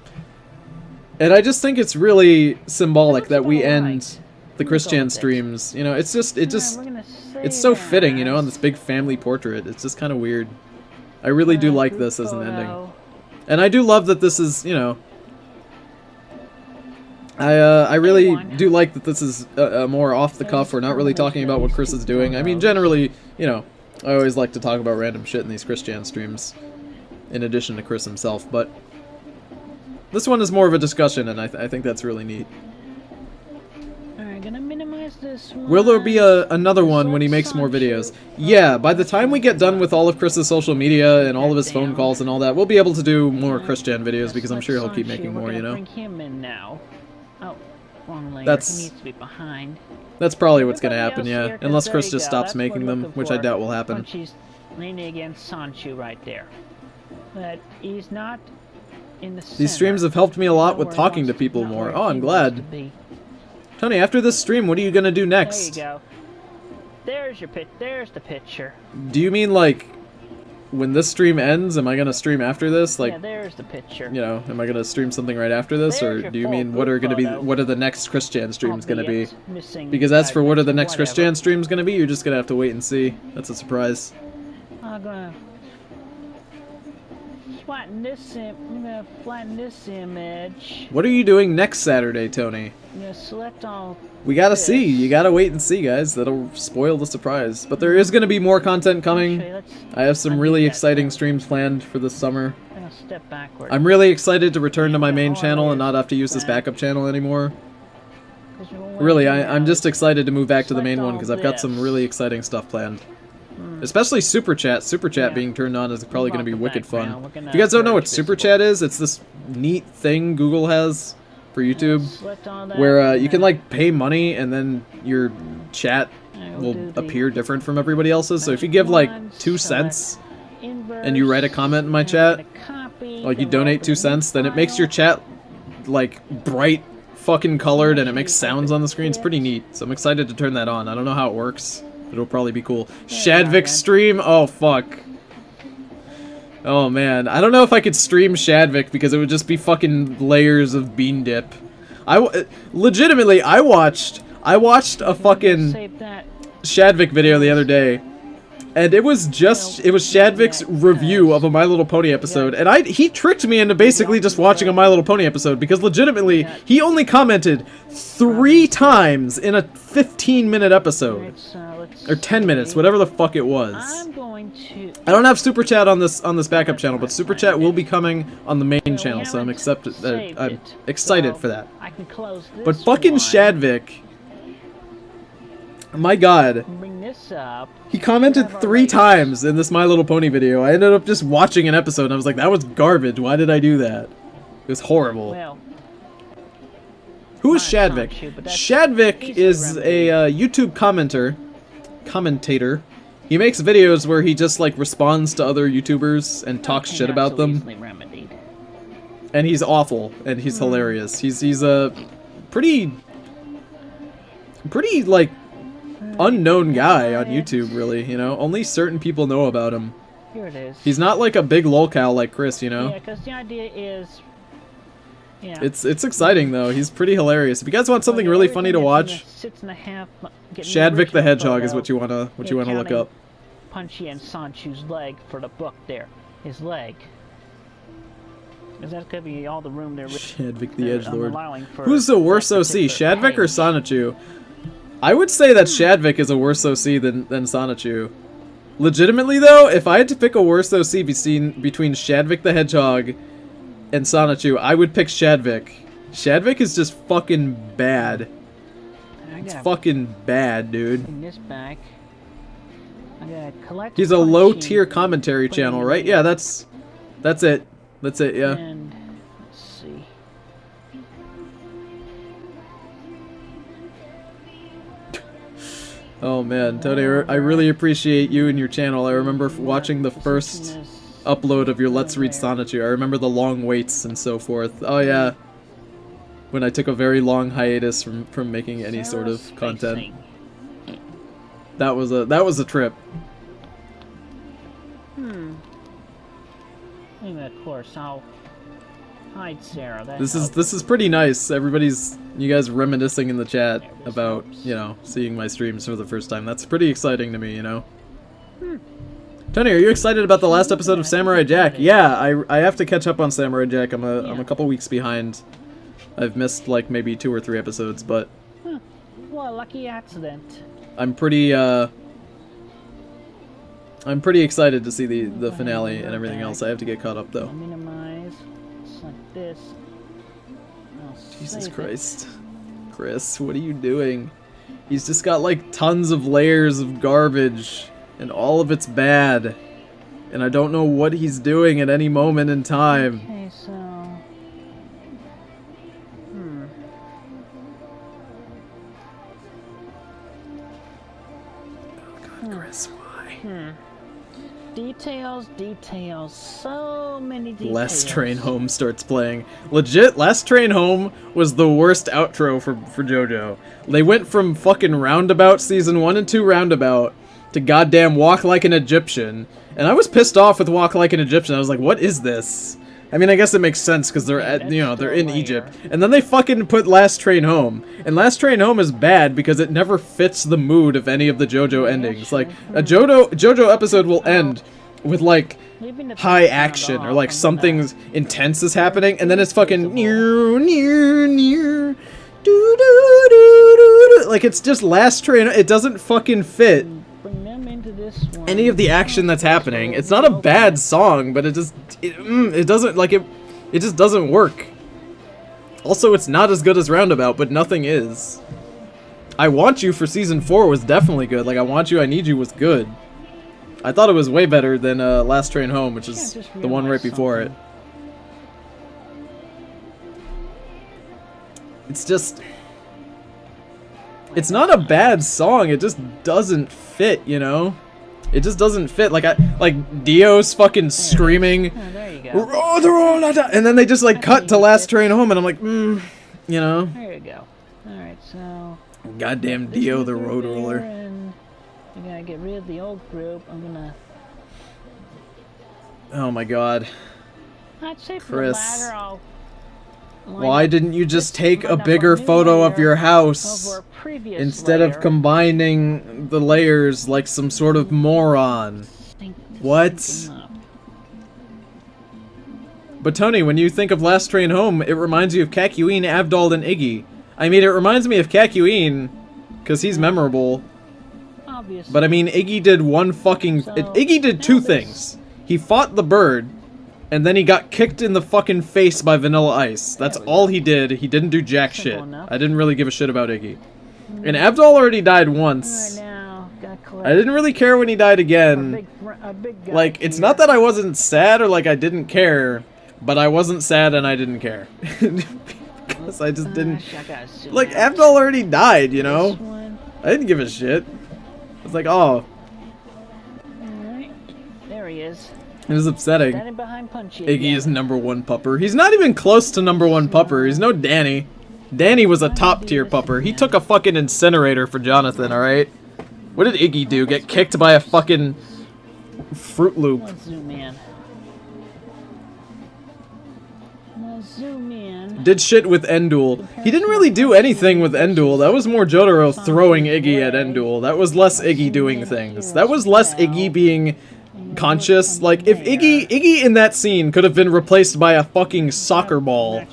And I just think it's really symbolic that we end the Chris Chan streams. You know, it's so fitting, you know, on this big family portrait. It's just kind of weird. I really do like this as an ending. And I do love that this is, you know, I really do like that this is more off the cuff. We're not really talking about what Chris is doing. I mean, generally, you know, I always like to talk about random shit in these Christian streams, in addition to Chris himself, but this one is more of a discussion, and I think that's really neat. Alright, gonna minimize this one. Will there be another one when he makes more videos? Yeah, by the time we get done with all of Chris's social media and all of his phone calls and all that, we'll be able to do more Christian videos, because I'm sure he'll keep making more, you know? Bring him in now. Oh, wrong layer. That's... He needs to be behind. That's probably what's gonna happen, yeah. Unless Chris just stops making them, which I doubt will happen. She's leaning against Sonichu right there. But he's not in the center. These streams have helped me a lot with talking to people more. Oh, I'm glad. Tony, after this stream, what are you gonna do next? There you go. There's your there's the picture. Do you mean, like, when this stream ends, am I gonna stream after this? Like, yeah, there's the picture. You know, am I gonna stream something right after this, or do you mean what are the next Christian streams gonna be? Because as for what are the next Christian streams gonna be, you're just gonna have to wait and see. That's a surprise. I'm gonna flatten this. I'm gonna flatten this image. What are you doing next Saturday, Tony? I'm gonna select all. We gotta see. You gotta wait and see, guys. That'll spoil the surprise. But there is gonna be more content coming. I have some really exciting streams planned for this summer. I'm gonna step backward. I'm really excited to return to my main channel and not have to use this backup channel anymore. Really, I'm just excited to move back to the main one because I've got some really exciting stuff planned. Especially Super Chat. Super Chat being turned on is probably going to be wicked fun. If you guys don't know what Super Chat is, it's this neat thing Google has for YouTube where you can like pay money and then your chat will appear different from everybody else's. So if you give like 2 cents and you write a comment in my chat, like you donate 2 cents, then it makes your chat like bright fucking colored and it makes sounds on the screen. It's pretty neat. So I'm excited to turn that on. I don't know how it works. It'll probably be cool. Shadvic stream? Oh, fuck. Oh, man. I don't know if I could stream Shadvic because it would just be fucking layers of bean dip. Legitimately, I watched a fucking Shadvic video the other day. And it was Shadvic's review of a My Little Pony episode. And he tricked me into basically just watching a My Little Pony episode because legitimately, he only commented 3 times in a 15-minute episode. Or 10 minutes, whatever the fuck it was. I don't have Super Chat on this backup channel, but Super Chat will be coming on the main channel, so I'm excited for that. But fucking Shadvic, my god, he commented 3 times in this My Little Pony video. I ended up just watching an episode and I was like, that was garbage, why did I do that? It was horrible. Who is Shadvic? Shadvic is a YouTube commentator. He makes videos where he just like responds to other YouTubers and talks shit about them. And he's awful and he's hilarious. He's a pretty like unknown guy on YouTube, really, you know? Only certain people know about him. Here it is. He's not like a big lolcow like Chris, you know? Yeah, because the idea is... Yeah. It's exciting though. He's pretty hilarious. If you guys want something really funny to watch, Shadvic the Hedgehog is what you wanna look up. Punchy and Sonichu's leg for the book there. His leg. Because that could be all the room there. Shadvic the Edgelord. Who's the worst OC, Shadvic or Sonichu? I would say that Shadvic is a worse OC than Sonichu. Legitimately though, if I had to pick a worse OC between Shadvic the Hedgehog and Sonichu, I would pick Shadvic. Shadvic is just fucking bad. It's fucking bad, dude. He's a low-tier commentary channel, right? Yeah, that's it. That's it, yeah. And let's see. Oh man, Tony, I really appreciate you and your channel. I remember watching the first upload of your Let's Read Sonichu. I remember the long waits and so forth. Oh yeah. When I took a very long hiatus from making any sort of content. That was a trip. Of course, I'll hide Sarah. This is pretty nice. You guys reminiscing in the chat about, you know, seeing my streams for the first time. That's pretty exciting to me, you know. Tony, are you excited about the last episode of Samurai Jack? Yeah, I have to catch up on Samurai Jack. I'm a couple weeks behind. I've missed like maybe 2 or 3 episodes, but Huh. What a lucky accident. I'm pretty excited to see the finale and everything else. I have to get caught up though. Minimize. Just like this. Jesus Christ. Chris, what are you doing? He's just got like tons of layers of garbage and all of it's bad. And I don't know what he's doing at any moment in time. Okay, so... Oh God, Chris, why? Details, so many details. Last Train Home starts playing. Legit, Last Train Home was the worst outro for JoJo. They went from fucking Roundabout Season 1 and 2 Roundabout to goddamn Walk Like an Egyptian. And I was pissed off with Walk Like an Egyptian. I was like, what is this? I mean, I guess it makes sense because they're at, you know, they're in Egypt. And then they fucking put Last Train Home. And Last Train Home is bad because it never fits the mood of any of the JoJo endings. Like, a JoJo episode will end with, like, high action or, like, something intense is happening. And then it's fucking like, it's just Last Train. It doesn't fucking fit any of the action that's happening. It's not a bad song, but it just it doesn't like it just doesn't work. Also, it's not as good as Roundabout, but nothing is. I Want You for season 4 was definitely good. Like, I Want You, I Need You was good. I thought it was way better than Last Train Home, which is the one right before it. It's just, it's not a bad song, it just doesn't fit, you know? It just doesn't fit. Like Dio's fucking screaming, oh, there you go. And then they just like cut to Last Train Home, and I'm like, you know? There you go. Alright, so... Goddamn Dio the Road Roller. And I'm gonna get rid of the old group. I'm gonna... Oh my god. I'd say for Chris. the ladder, I'll... Why didn't you just take a bigger photo of your house instead of combining the layers like some sort of moron? What? But Tony, when you think of Last Train Home, it reminds you of Kakyoin, Avdol, and Iggy. I mean, it reminds me of Kakyoin, because he's memorable. Obviously. But I mean, Iggy did one fucking... Iggy did 2 things. He fought the bird, and then he got kicked in the fucking face by Vanilla Ice. That's all he did. He didn't do jack shit. I didn't really give a shit about Iggy. And Avdol already died once. I didn't really care when he died again. Like, it's not that I wasn't sad or like I didn't care, but I wasn't sad and I didn't care. Because I just didn't... Like, Avdol already died, you know? I didn't give a shit. I was like, oh. Alright. There he is. It was upsetting. Iggy is #1 pupper. He's not even close to #1 pupper. He's no Danny. Danny was a top tier pupper. He took a fucking incinerator for Jonathan, alright? What did Iggy do? Get kicked by a fucking Fruit Loop. Let's zoom in. Let's zoom in. Did shit with Endul. He didn't really do anything with Endul. That was more Jotaro throwing Iggy at Endul. That was less Iggy doing things. That was less Iggy being conscious. Like, if Iggy in that scene could have been replaced by a fucking soccer ball,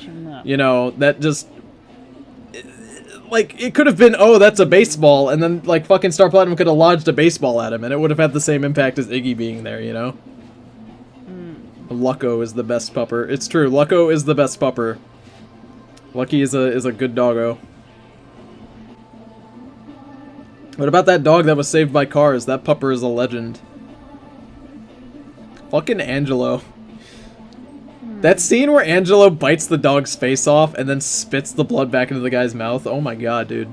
you know, that just, like, it could have been, oh, that's a baseball, and then, like, fucking Star Platinum could have lodged a baseball at him, and it would have had the same impact as Iggy being there, you know? Lucko is the best pupper. It's true, Lucko is the best pupper. Lucky is a good doggo. What about that dog that was saved by cars? That pupper is a legend. Fucking Angelo. That scene where Angelo bites the dog's face off and then spits the blood back into the guy's mouth. Oh my god, dude.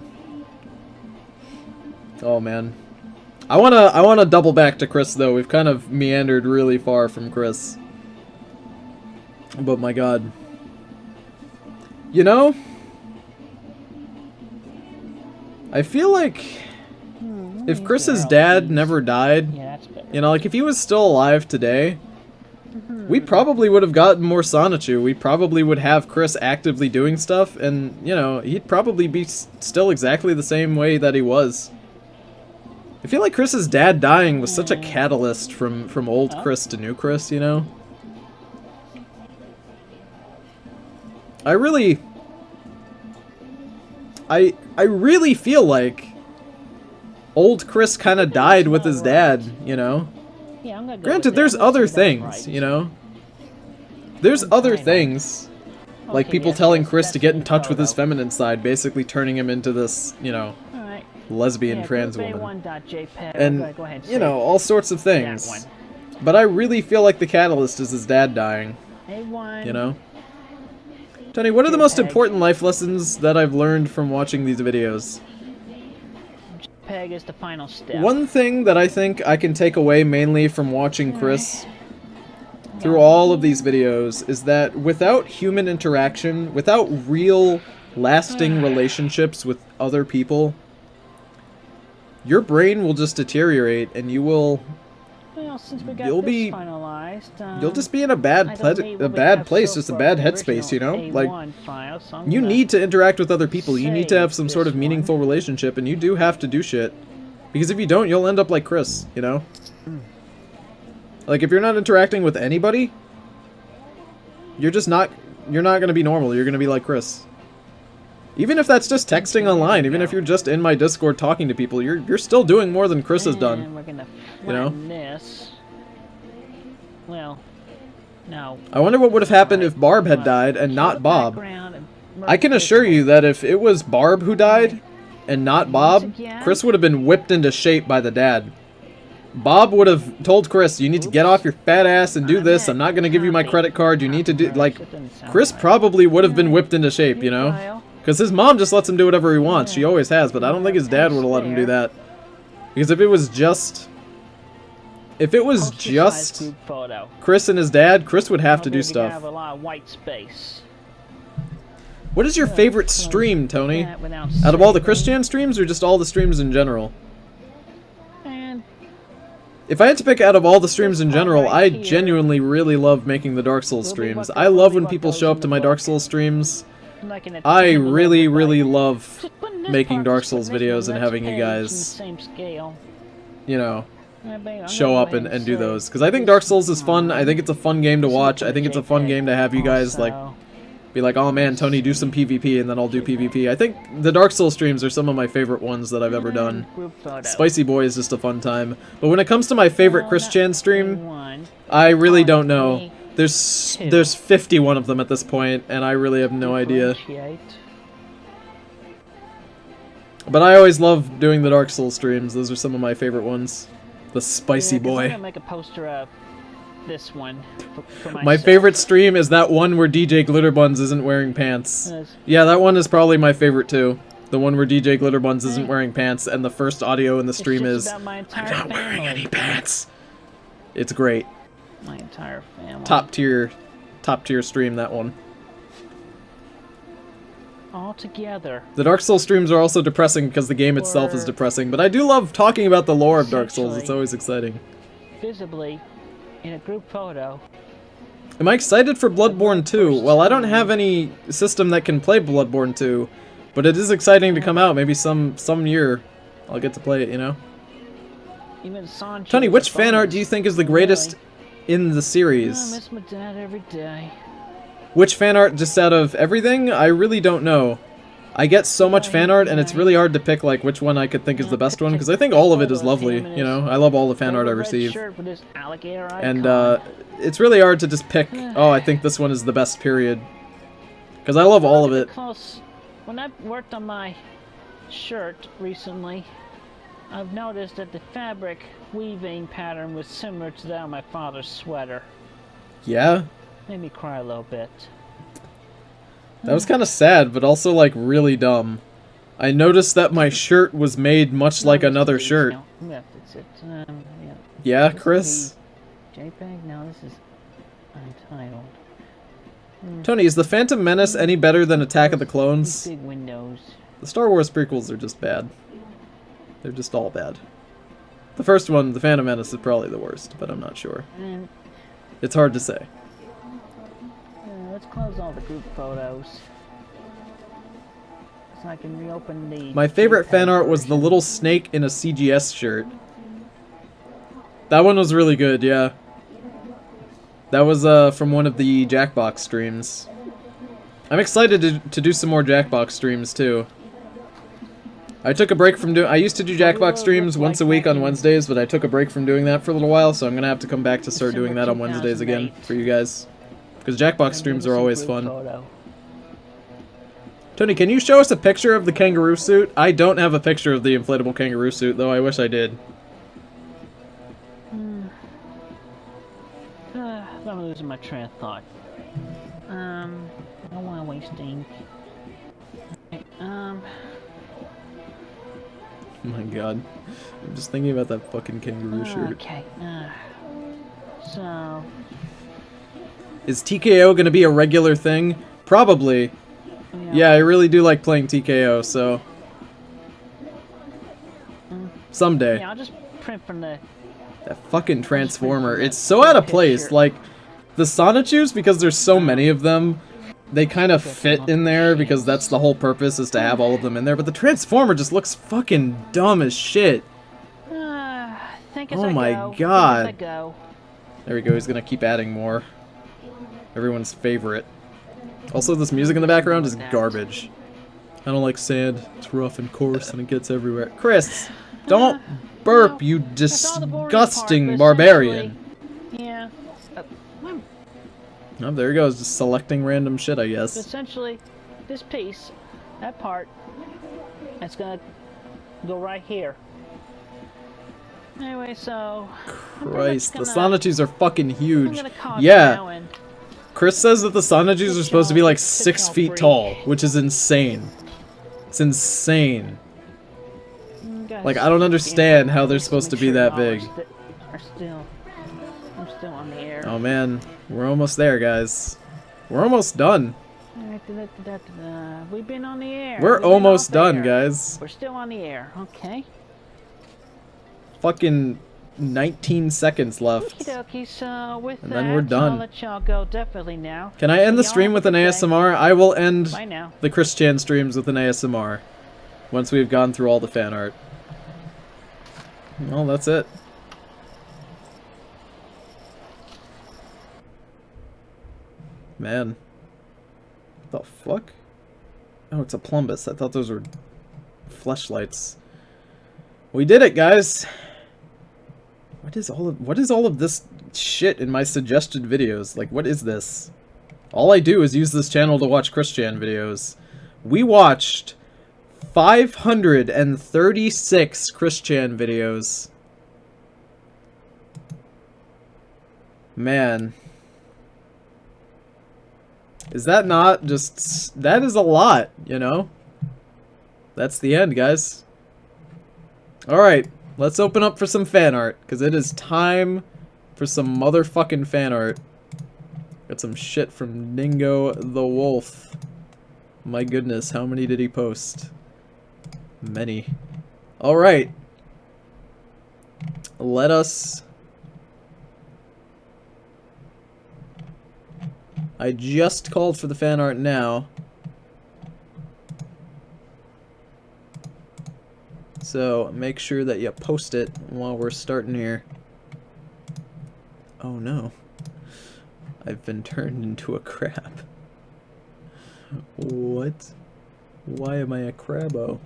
Oh man. I wanna double back to Chris though. We've kind of meandered really far from Chris. But my god. You know? I feel like if Chris's dad never died, you know, like if he was still alive today, we probably would have gotten more Sonichu. We probably would have Chris actively doing stuff, and, you know, he'd probably be still exactly the same way that he was. I feel like Chris's dad dying was such a catalyst from old Chris to new Chris, you know? I really I really feel like old Chris kind of died with his dad, you know? Yeah, I'm gonna go Granted, with there's that. other Let's say that's things, right. you know? There's other things, like Okay, people yes, telling yes, Chris to that's get a in good touch with his photo. feminine side, basically turning him into this, you know, Alright. lesbian Yeah, trans group woman. A1.jpg. I'm And, gonna go ahead and you know, save all sorts of that things. one. But I really feel like the catalyst is his dad dying, A1. you know? Tony, what are the most JPEG. important life lessons that I've learned from watching these videos? JPEG is the final step. One thing that I think I can take away mainly from watching Chris through Yeah. all of these videos is that without human interaction, without real lasting relationships with other people, your brain will just deteriorate and you will Well, since we got you'll this be finalized, you'll just be in a bad I don't need what we bad have place, so just a far bad for the headspace, you know? original Like A1 file, so I'm you gonna need to interact with other people. You need to have some save sort of this meaningful relationship, and you do have to do shit. Because if you don't, you'll end up like Chris, you know? Like, if you're not interacting with anybody, you're not gonna be normal. You're gonna be like Chris. Even if that's just texting online, even if you're just in my Discord talking to people, you're still doing more than Chris has done. And we're gonna You know? flatten this. Well, no. I wonder what would have happened if Barb had died and not Bob. I can assure you that if it was Barb who died and not Bob, Chris would have been whipped into shape by the dad. Bob would have told Chris, you need to get off your fat ass and do this. I'm not going to give you my credit card. You need to do, like, Chris probably would have been whipped into shape, you know? Because his mom just lets him do whatever he wants. She always has, but I don't think his dad would have let him do that. Because if it was just Chris and his dad, Chris would have to do stuff. Have a lot of white space. What is your favorite stream, Tony? Out of all the Christian streams, or just all the streams in general? And If I had to pick out of all the streams in general, I genuinely really love making the Dark Souls streams. I love when people show up to my Dark Souls streams. I really, really love making Dark Souls videos and having you guys, you know, show up and do those. Because I think Dark Souls is fun. I think it's a fun game to watch. I think it's a fun game to have you guys, like, be like, oh man, Tony, do some PvP, and then I'll do PvP. I think the Dark Souls streams are some of my favorite ones that I've ever done. Spicy Boy is just a fun time. But when it comes to my favorite Christian stream, I really don't know. There's 51 of them at this point, and I really have no idea. But I always love doing the Dark Souls streams. Those are some of my favorite ones. The Spicy Boy. I'm gonna make a poster of this one for my favorite stream is that one where DJ Glitterbuns isn't wearing pants. Yeah, that one is probably my favorite too. The one where DJ Glitterbuns isn't wearing pants, and the first audio in the stream is, I'm not wearing any pants. It's great. My entire family. Top tier stream, that one. All together. The Dark Souls streams are also depressing because the game itself is depressing, but I do love talking about the lore of Dark Souls. It's always exciting. Visibly, in a group photo. Am I excited for Bloodborne 2? Well, I don't have any system that can play Bloodborne 2, but it is exciting to come out. Maybe some year I'll get to play it, you know? Even Sonichu. Tony, which fan art do you think is the greatest in the series? I miss my dad every day. Which fan art just out of everything? I really don't know. I get so much fan art, and it's really hard to pick like which one I could think is the best one, because I think all of it is lovely, you know? I love all the fan art I receive. And it's really hard to just pick, oh, I think this one is the best, period. Because I love all of it. When I worked on my shirt recently, I've noticed that the fabric weaving pattern was similar to that on my father's sweater. Yeah? Made me cry a little bit. That was kind of sad, but also, like, really dumb. I noticed that my shirt was made much like another shirt. Yeah, Chris? JPEG? No, this is Untitled. Tony, is the Phantom Menace any better than Attack of the Clones? Big windows. The Star Wars prequels are just bad. They're just all bad. The first one, the Phantom Menace, is probably the worst, but I'm not sure. It's hard to say. Let's close all the group photos. So I can reopen the... My favorite fan art was the little snake in a CGS shirt. That one was really good, yeah. That was from one of the Jackbox streams. I'm excited to do some more Jackbox streams, too. I took a break from doing. I used to do Jackbox streams once a week on Wednesdays, but I took a break from doing that for a little while, so I'm gonna have to come back to start doing that on Wednesdays again for you guys. Because Jackbox streams are always fun. Tony, can you show us a picture of the kangaroo suit? I don't have a picture of the inflatable kangaroo suit, though I wish I did. I'm losing my train of thought. I don't want to waste ink. Oh my god. I'm just thinking about that fucking kangaroo shirt. Okay. So... Is TKO gonna be a regular thing? Probably. Yeah, I really do like playing TKO, so... Someday. Yeah, I'll just print from the... That fucking Transformer. It's so out of place. Like, the Sonichus, because there's so many of them, they kind of fit in there because that's the whole purpose, is to have all of them in there. But the Transformer just looks fucking dumb as shit. Oh my god. There we go, he's gonna keep adding more. Everyone's favorite. Also, this music in the background is garbage. I don't like sand. It's rough and coarse and it gets everywhere. Chris, don't burp, you disgusting barbarian. Yeah. Oh, there he goes, just selecting random shit, I guess. Essentially, this piece, that part, it's gonna go right here. Anyway, so... Christ, the Sonichus are fucking huge. Yeah. Chris says that the Sonichus are supposed to be like 6 feet tall, which is insane. It's insane. Like, I don't understand how they're supposed to be that big. I'm still on the air. Oh man, we're almost there, guys. We're almost done. We've been on the air. We're almost done, guys. We're still on the air, okay. Fucking 19 seconds left. Okie so with and then we're done. I'll let y'all go definitely now. Can I end the stream with an ASMR? I will end Bye now. the Chris Chan streams with an ASMR. Once we've gone through all the fan art. Well, that's it. Man. What the fuck? Oh, it's a plumbus. I thought those were fleshlights. We did it, guys! What is all of this shit in my suggested videos? Like, what is this? All I do is use this channel to watch Chris Chan videos. We watched 536 Chris Chan videos. Man. Is that not just... That is a lot, you know? That's the end, guys. Alright, let's open up for some fan art, because it is time for some motherfucking fan art. Got some shit from Dingo the Wolf. My goodness, how many did he post? Many. Alright. Let us... I just called for the fan art now. So, make sure that you post it while we're starting here. Oh no. I've been turned into a crab. What? Why am I a crabbo?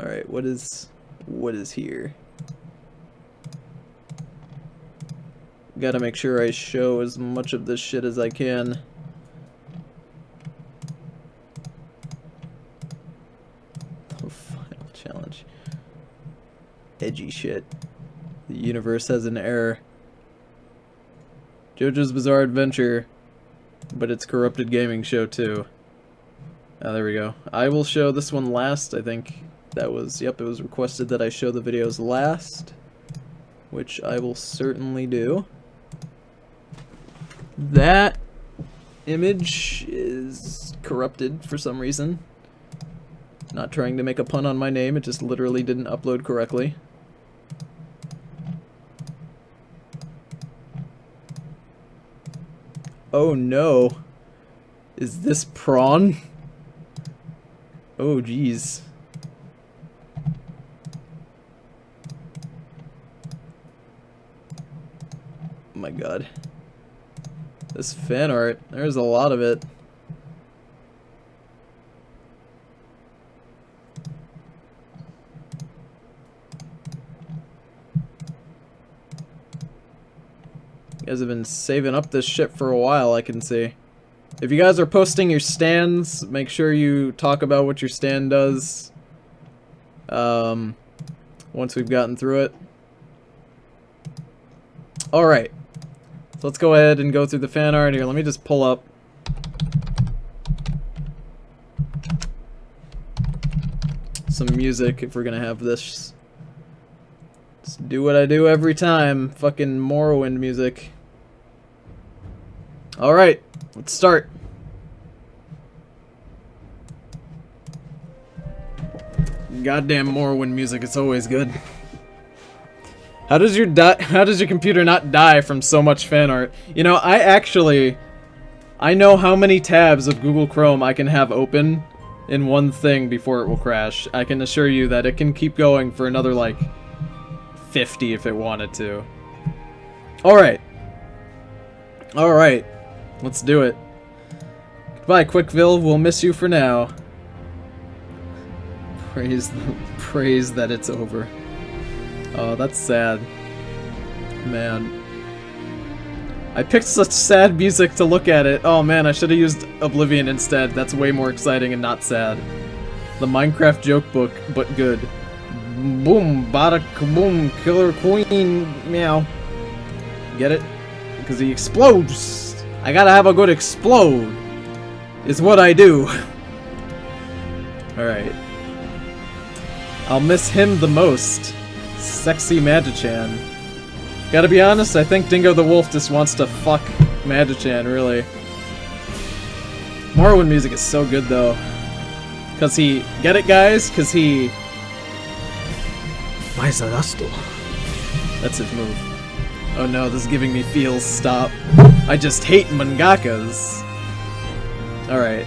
Alright, what is here? Gotta make sure I show as much of this shit as I can. Oh, final challenge. Edgy shit. The universe has an error. JoJo's Bizarre Adventure, but it's Corrupted Gaming Show too. Ah, there we go. I will show this one last, I think. That was, yep, it was requested that I show the videos last, which I will certainly do. That image is corrupted for some reason. Not trying to make a pun on my name, it just literally didn't upload correctly. Oh no. Is this prawn? Oh geez. my god. This fan art, there's a lot of it. You guys have been saving up this shit for a while, I can see. If you guys are posting your stands, make sure you talk about what your stand does. Once we've gotten through it. Alright. So let's go ahead and go through the fan art here. Let me just pull up some music if we're gonna have this. Just do what I do every time. Fucking Morrowind music. Alright, let's start. Goddamn Morrowind music, it's always good. How does your computer not die from so much fan art? You know, I know how many tabs of Google Chrome I can have open in one thing before it will crash. I can assure you that it can keep going for another, like, 50 if it wanted to. Alright. Alright. Let's do it. Goodbye, Quickville. We'll miss you for now. Praise that it's over. Oh, that's sad. Man. I picked such sad music to look at it. Oh man, I should have used Oblivion instead. That's way more exciting and not sad. The Minecraft joke book, but good. Boom, bada kaboom, killer queen, meow. Get it? Because he explodes. I gotta have a good explode. Is what I do. Alright. I'll miss him the most. Sexy Magichan. Gotta be honest, I think Dingo the Wolf just wants to fuck Magichan, really. Morrowind music is so good, though. Cause he... Get it, guys? Cause he... That's his move. Oh no, this is giving me feels. Stop. I just hate mangakas. Alright.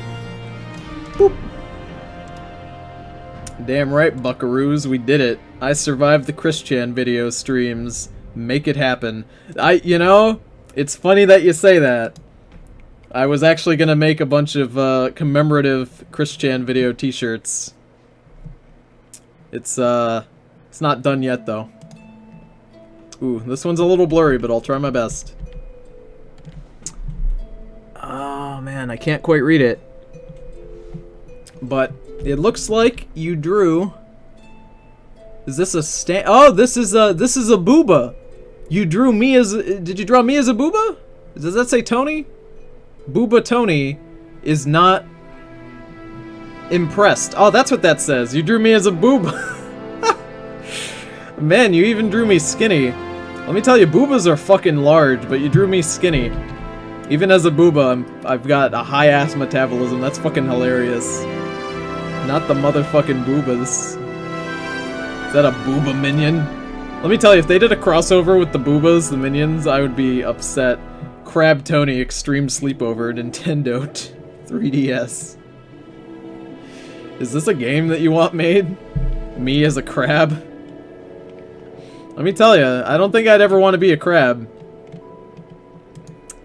Boop. Damn right, buckaroos, we did it. I survived the Christian video streams. Make it happen. You know, it's funny that you say that. I was actually gonna make a bunch of commemorative Christian video t-shirts. It's not done yet, though. Ooh, this one's a little blurry, but I'll try my best. Oh man, I can't quite read it. But it looks like you drew... Is this a stand? Oh, this is a booba. You drew me as... Did you draw me as a booba? Does that say Tony? Booba Tony is not impressed. Oh, that's what that says. You drew me as a booba. Man, you even drew me skinny. Let me tell you, boobas are fucking large, but you drew me skinny. Even as a booba, I've got a high-ass metabolism. That's fucking hilarious. Not the motherfucking boobas. Is that a booba minion? Let me tell you, if they did a crossover with the boobas, the minions, I would be upset. Crab Tony Extreme Sleepover, Nintendo 3DS. Is this a game that you want made? Me as a crab? Let me tell you, I don't think I'd ever want to be a crab.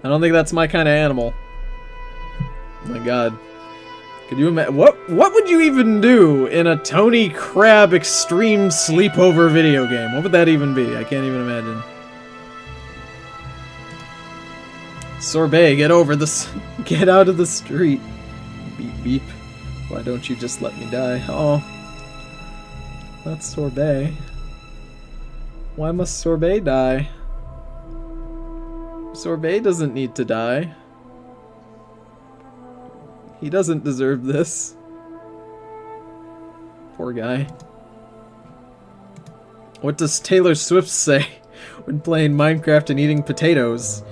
I don't think that's my kind of animal. Oh my god. Could you imagine? What would you even do in a Tony Crab Extreme Sleepover video game? What would that even be? I can't even imagine. Sorbet, get over this. Get out of the street. Beep beep. Why don't you just let me die? Oh. That's Sorbet. Why must Sorbet die? Sorbet doesn't need to die. He doesn't deserve this. Poor guy. What does Taylor Swift say when playing Minecraft and eating potatoes?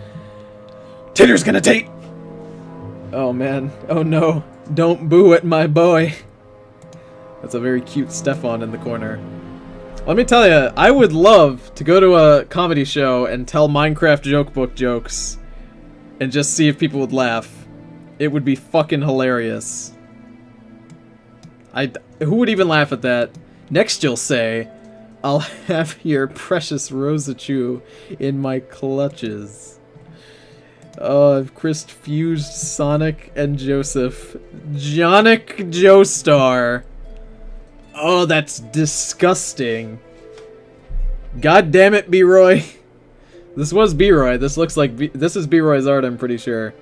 Taylor's gonna tate! Oh man. Oh no. Don't boo at my boy. That's a very cute Stefan in the corner. Let me tell you, I would love to go to a comedy show and tell Minecraft joke book jokes and just see if people would laugh. It would be fucking hilarious. Who would even laugh at that? Next you'll say, I'll have your precious Sonichu in my clutches. I've Chris fused Sonic and Joseph. Jonic Joestar. Oh, that's disgusting. God damn it, B-Roy. This was B-Roy. This looks like this is B-Roy's art, I'm pretty sure.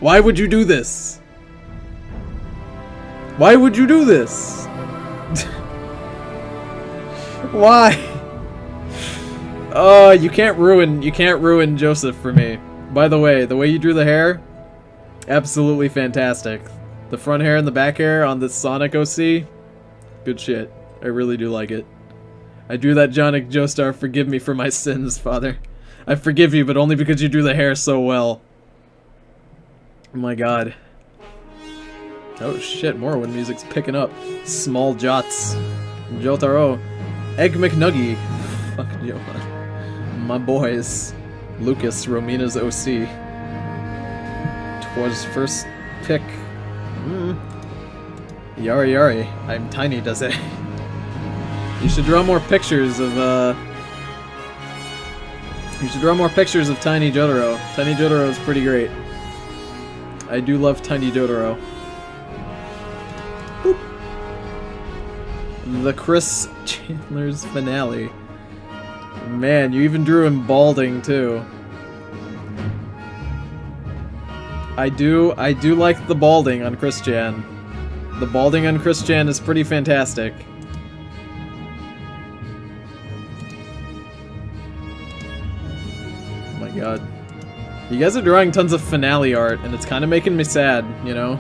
Why would you do this? Why would you do this? Why? Oh, you can't ruin Joseph for me. By the way you drew the hair, absolutely fantastic. The front hair and the back hair on this Sonic OC, good shit. I really do like it. I drew that Jonic Joestar. Forgive me for my sins, Father. I forgive you, but only because you drew the hair so well. Oh my god. Oh shit, Morrowind music's picking up. Small Jots. Jotaro. Egg McNuggy. Fuck Johan. My boys. Lucas, Romina's OC. 'Twas first pick. Yari Yari. I'm tiny, does it? You should draw more pictures of, You should draw more pictures of Tiny Jotaro. Tiny Jotaro is pretty great. I do love Tiny Jotaro. Boop. The Chris Chandler's finale. Man, you even drew him balding too. I do like the balding on Chris Chan. The balding on Chris Chan is pretty fantastic. Oh my god. You guys are drawing tons of finale art, and it's kind of making me sad, you know?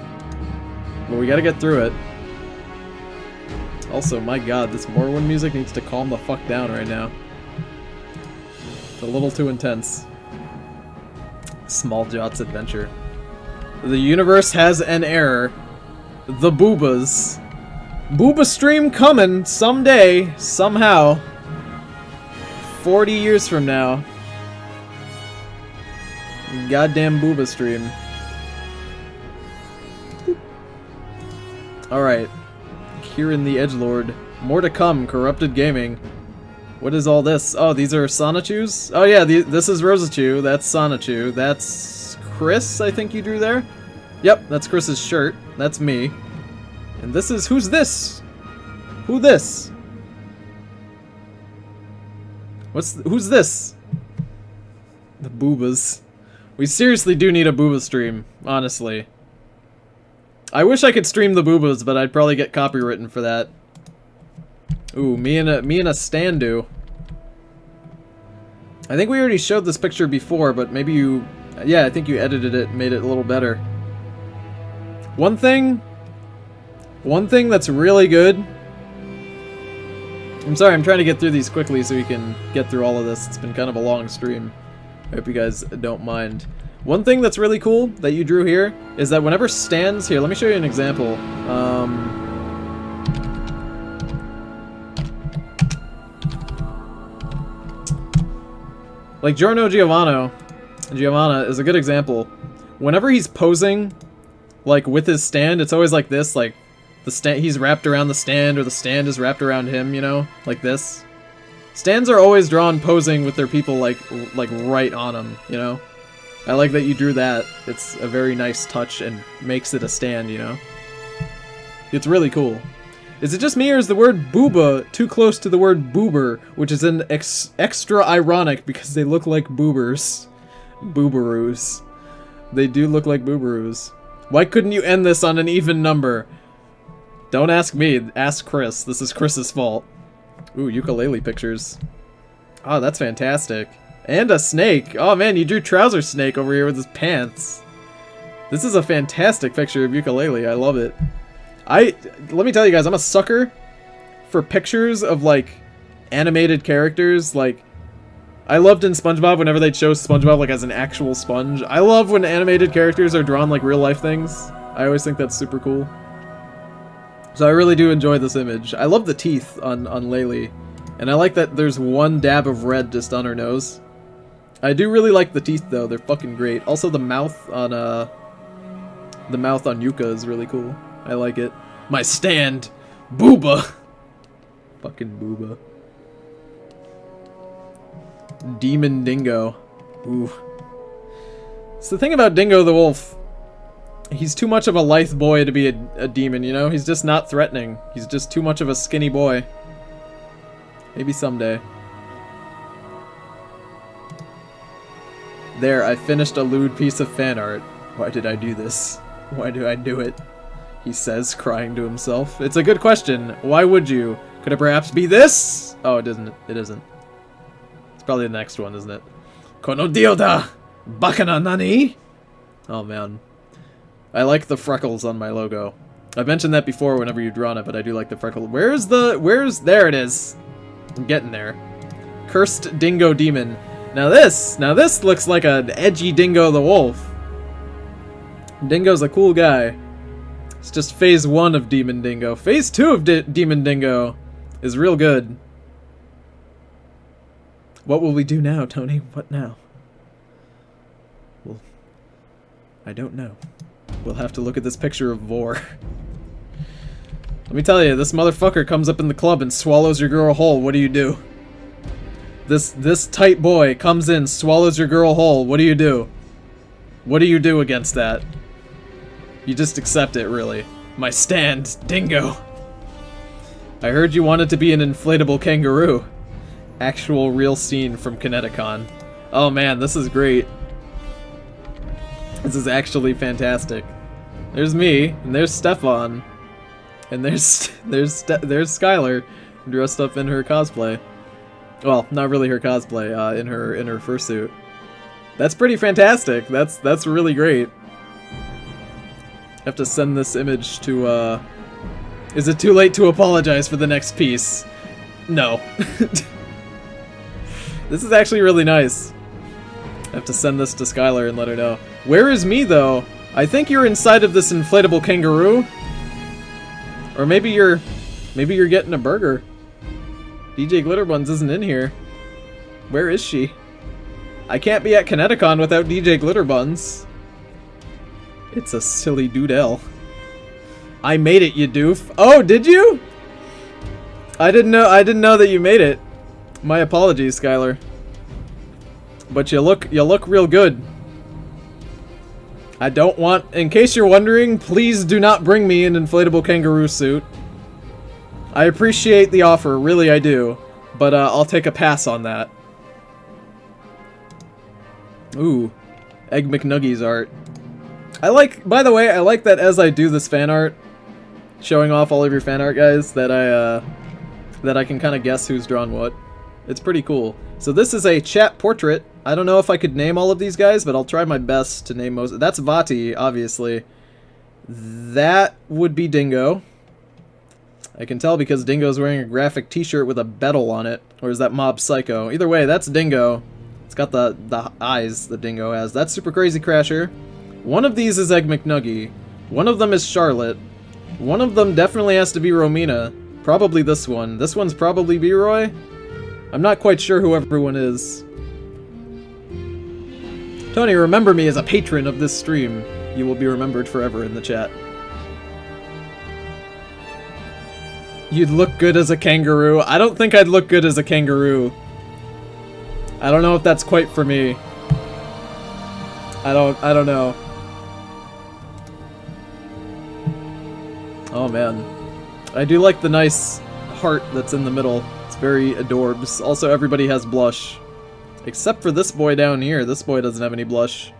But we gotta get through it. Also, my god, this Morrowind music needs to calm the fuck down right now. It's a little too intense. Small Jot's adventure. The universe has an error. The boobas. Booba stream coming someday, somehow. 40 years from now. Goddamn booba stream. Alright. Kieran the Edgelord. More to come, Corrupted Gaming. What is all this? Oh, these are Sonichus? Oh yeah, this is Rosachu. That's Sonichu. That's Chris, I think you drew there? Yep, that's Chris's shirt. That's me. And this is... Who's this? Who this? Who's this? The boobas. We seriously do need a booba stream, honestly. I wish I could stream the boobas, but I'd probably get copywritten for that. Ooh, me and a standu. I think we already showed this picture before, but maybe you... Yeah, I think you edited it and made it a little better. One thing that's really good... I'm sorry, I'm trying to get through these quickly so we can get through all of this. It's been kind of a long stream. I hope you guys don't mind. One thing that's really cool that you drew here is that whenever stands... Here, let me show you an example. Like Giorno Giovanna is a good example. Whenever he's posing, like with his stand, it's always like this, like the stand, he's wrapped around the stand, or the stand is wrapped around him, you know, like this. Stands are always drawn posing with their people like right on them, you know. I like that you drew that. It's a very nice touch and makes it a stand, you know. It's really cool. Is it just me, or is the word booba too close to the word boober, which is an extra ironic because they look like boobers. Boobaroos. They do look like boobaroos. Why couldn't you end this on an even number? Don't ask me, ask Chris. This is Chris's fault. Ooh, ukulele pictures. Oh, that's fantastic. And a snake. Oh man, you drew Trouser Snake over here with his pants. This is a fantastic picture of ukulele. I love it. Let me tell you guys, I'm a sucker for pictures of, like, animated characters. Like, I loved in SpongeBob whenever they'd show SpongeBob, like, as an actual sponge. I love when animated characters are drawn like real-life things. I always think that's super cool. So I really do enjoy this image. I love the teeth on Laylee. And I like that there's one dab of red just on her nose. I do really like the teeth, though. They're fucking great. Also, the mouth on Yuka is really cool. I like it. My stand! Booba! Fucking booba. Demon Dingo. Ooh. So the thing about Dingo the Wolf, he's too much of a lithe boy to be a demon, you know? He's just not threatening. He's just too much of a skinny boy. Maybe someday. There, I finished a lewd piece of fan art. Why did I do this? Why do I do it? He says, crying to himself. It's a good question. Why would you? Could it perhaps be this? Oh, it isn't. It isn't. It's probably the next one, isn't it? Kono dioda! Bakana nani? Oh, man. I like the freckles on my logo. I've mentioned that before whenever you've drawn it, but I do like the freckle. There it is. I'm getting there. Cursed Dingo Demon. Now this looks like an edgy Dingo the Wolf. Dingo's a cool guy. It's just phase 1 of Demon Dingo. Phase 2 of Demon Dingo is real good. What will we do now, Tony? What now? Well, I don't know. We'll have to look at this picture of Vor. Let me tell you, this motherfucker comes up in the club and swallows your girl whole. What do you do? This tight boy comes in, swallows your girl whole. What do you do? What do you do against that? You just accept it, really. My stand, Dingo. I heard you wanted to be an inflatable kangaroo. Actual real scene from Kineticon. Oh man, this is great. This is actually fantastic. There's me, and there's Stefan, and there's Skylar, dressed up in her cosplay. Well, not really her cosplay, in her fursuit. That's pretty fantastic. That's really great. I have to send this image to, Is it too late to apologize for the next piece? No. This is actually really nice. I have to send this to Skylar and let her know. Where is me, though? I think you're inside of this inflatable kangaroo. Or maybe you're getting a burger. DJ Glitterbuns isn't in here. Where is she? I can't be at Kineticon without DJ Glitterbuns. It's a silly doodle. I made it, you doof. Oh, did you? I didn't know that you made it. My apologies, Skylar. But you look real good. I don't want, in case you're wondering, please do not bring me an inflatable kangaroo suit. I appreciate the offer, really I do. But I'll take a pass on that. Ooh, Egg McNuggies art. By the way, I like that as I do this fan art, showing off all of your fan art, guys, that I can kind of guess who's drawn what. It's pretty cool. So this is a chat portrait. I don't know if I could name all of these guys, but I'll try my best to name most. That's Vati, obviously. That would be Dingo. I can tell because Dingo's wearing a graphic t-shirt with a beetle on it. Or is that Mob Psycho? Either way, that's Dingo. It's got the eyes that Dingo has. That's Super Crazy Crasher. One of these is Egg McNuggy. One of them is Charlotte. One of them definitely has to be Romina. Probably this one. This one's probably B-Roy. I'm not quite sure who everyone is. Tony, remember me as a patron of this stream. You will be remembered forever in the chat. You'd look good as a kangaroo. I don't think I'd look good as a kangaroo. I don't know if that's quite for me. I don't know. Oh man. I do like the nice heart that's in the middle. It's very adorbs. Also, everybody has blush. Except for this boy down here. This boy doesn't have any blush.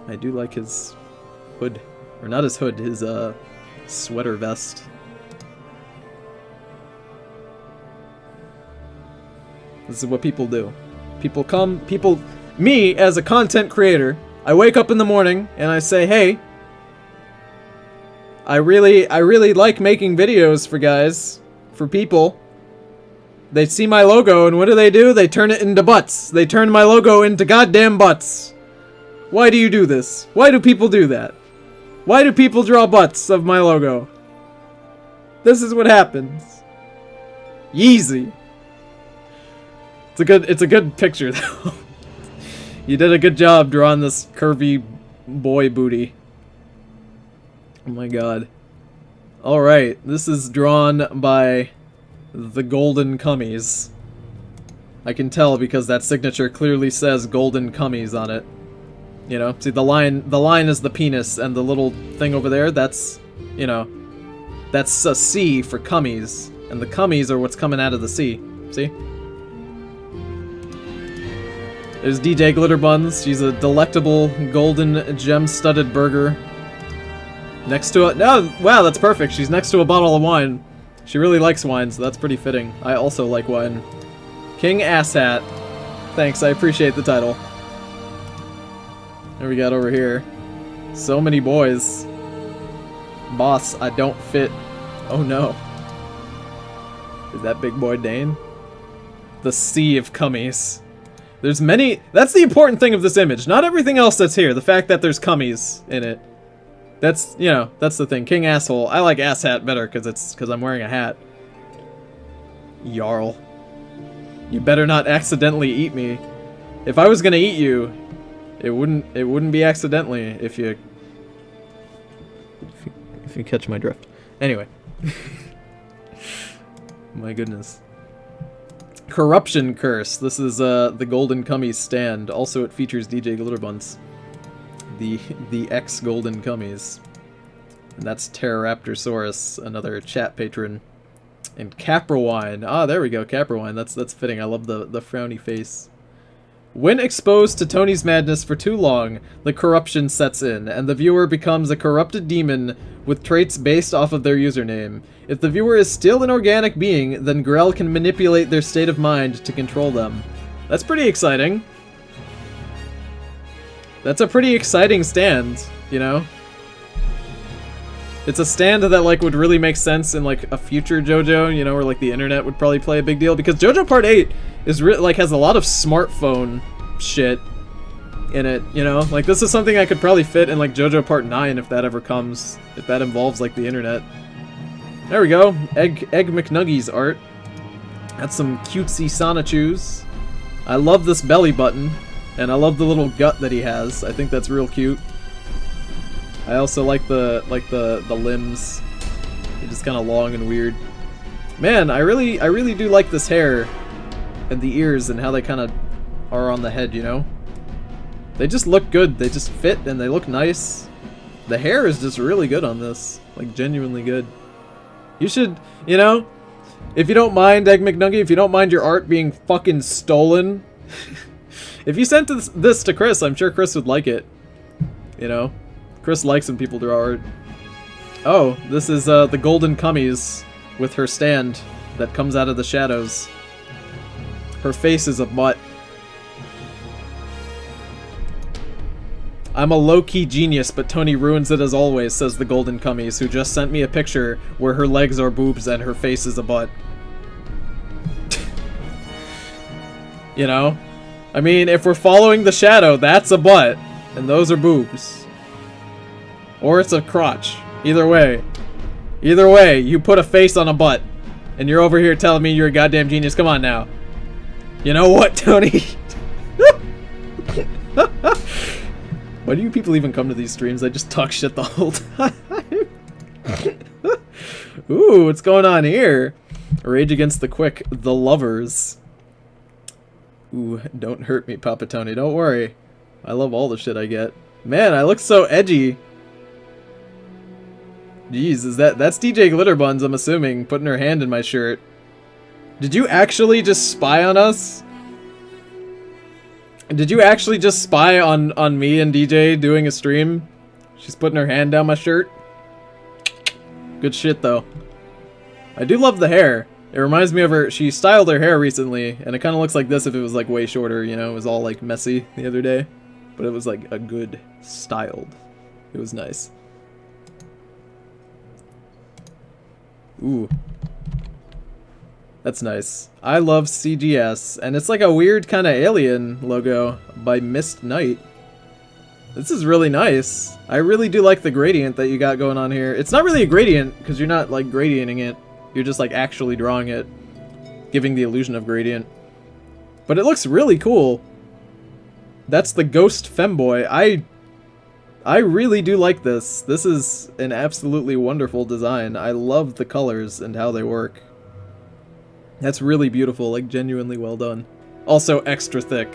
I do like his hood. Or not his hood, his sweater vest. This is what people do. Me, as a content creator, I wake up in the morning and I say, hey, I really like making videos for guys, for people. They see my logo and what do? They turn it into butts. They turn my logo into goddamn butts. Why do you do this? Why do people do that? Why do people draw butts of my logo? This is what happens. Yeezy. It's a good picture though. You did a good job drawing this curvy boy booty. Oh my god. Alright, this is drawn by the Golden Cummies. I can tell because that signature clearly says golden cummies on it. You know, see the line is the penis, and the little thing over there, that's, you know, that's a C for cummies, and the cummies are what's coming out of the C. See? There's DJ Glitterbuns. She's a delectable golden gem-studded burger. Next to a... No, wow, that's perfect. She's next to a bottle of wine. She really likes wine, so that's pretty fitting. I also like wine. King Asshat. Thanks, I appreciate the title. What we got over here? So many boys. Boss, I don't fit. Oh no. Is that big boy Dane? The sea of cummies. There's many... That's the important thing of this image. Not everything else that's here. The fact that there's cummies in it. That's, you know, that's the thing. King Asshole. I like Asshat better because I'm wearing a hat. Jarl. You better not accidentally eat me. If I was gonna eat you, it wouldn't be accidentally if you catch my drift. Anyway. My goodness. Corruption Curse. This is the Golden Cummies stand. Also, it features DJ Glitterbuns. The ex-Golden Cummies. And that's Pteroraptorsaurus, another chat patron. And Caprawine. Ah, there we go, Caprawine. That's fitting. I love the frowny face. When exposed to Tony's madness for too long, the corruption sets in, and the viewer becomes a corrupted demon with traits based off of their username. If the viewer is still an organic being, then Grell can manipulate their state of mind to control them. That's pretty exciting. That's a pretty exciting stand, you know? It's a stand that, like, would really make sense in, like, a future JoJo, you know, where, like, the internet would probably play a big deal, because JoJo Part 8 is like, has a lot of smartphone shit in it, you know? Like, this is something I could probably fit in, like, JoJo Part 9 if that ever comes, if that involves, like, the internet. There we go. Egg McNuggies art. That's some cutesy Sonichus. I love this belly button, and I love the little gut that he has. I think that's real cute. I also like the limbs. They're just kind of long and weird. Man, I really do like this hair and the ears and how they kind of are on the head, you know? They just look good. They just fit and they look nice. The hair is just really good on this. Like, genuinely good. You should, you know, if you don't mind, Egg McNugget, if you don't mind your art being fucking stolen, if you sent this to Chris, I'm sure Chris would like it. You know? Chris likes when people draw art. Oh, this is the Golden Cummies with her stand that comes out of the shadows. Her face is a butt. I'm a low-key genius, but Tony ruins it as always, says the Golden Cummies, who just sent me a picture where her legs are boobs and her face is a butt. You know? I mean, if we're following the shadow, that's a butt, and those are boobs. Or it's a crotch. Either way. Either way, you put a face on a butt. And you're over here telling me you're a goddamn genius. Come on now. You know what, Tony? Why do you people even come to these streams? I just talk shit the whole time. Ooh, what's going on here? Rage Against the Quick, The Lovers. Ooh, don't hurt me, Papa Tony. Don't worry. I love all the shit I get. Man, I look so edgy. Jeez, that's DJ Glitterbuns, I'm assuming, putting her hand in my shirt. Did you actually just spy on us? Did you actually just spy on me and DJ doing a stream? She's putting her hand down my shirt. Good shit, though. I do love the hair. It reminds me of her. She styled her hair recently, and it kind of looks like this if it was, like, way shorter, you know? It was all, like, messy the other day. But it was, like, a good styled. It was nice. Ooh. That's nice. I love CGS, and it's like a weird kind of alien logo by Mist Knight. This is really nice. I really do like the gradient that you got going on here. It's not really a gradient, because you're not, like, gradienting it. You're just, like, actually drawing it, giving the illusion of gradient. But it looks really cool. That's the Ghost Femboy. I really do like this. This is an absolutely wonderful design. I love the colors and how they work. That's really beautiful, like genuinely well done. Also extra thick.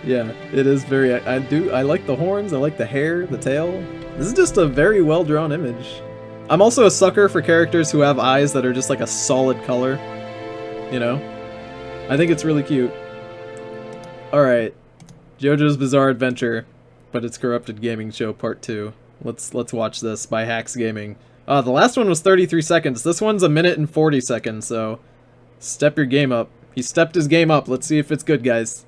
Yeah, it is very... I like the horns, I like the hair, the tail. This is just a very well-drawn image. I'm also a sucker for characters who have eyes that are just like a solid color. You know? I think it's really cute. Alright. JoJo's Bizarre Adventure, but it's Corrupted Gaming Show Part 2. Let's watch this by Hacks Gaming. The last one was 33 seconds. This one's 1 minute and 40 seconds, so step your game up. He stepped his game up. Let's see if it's good, guys.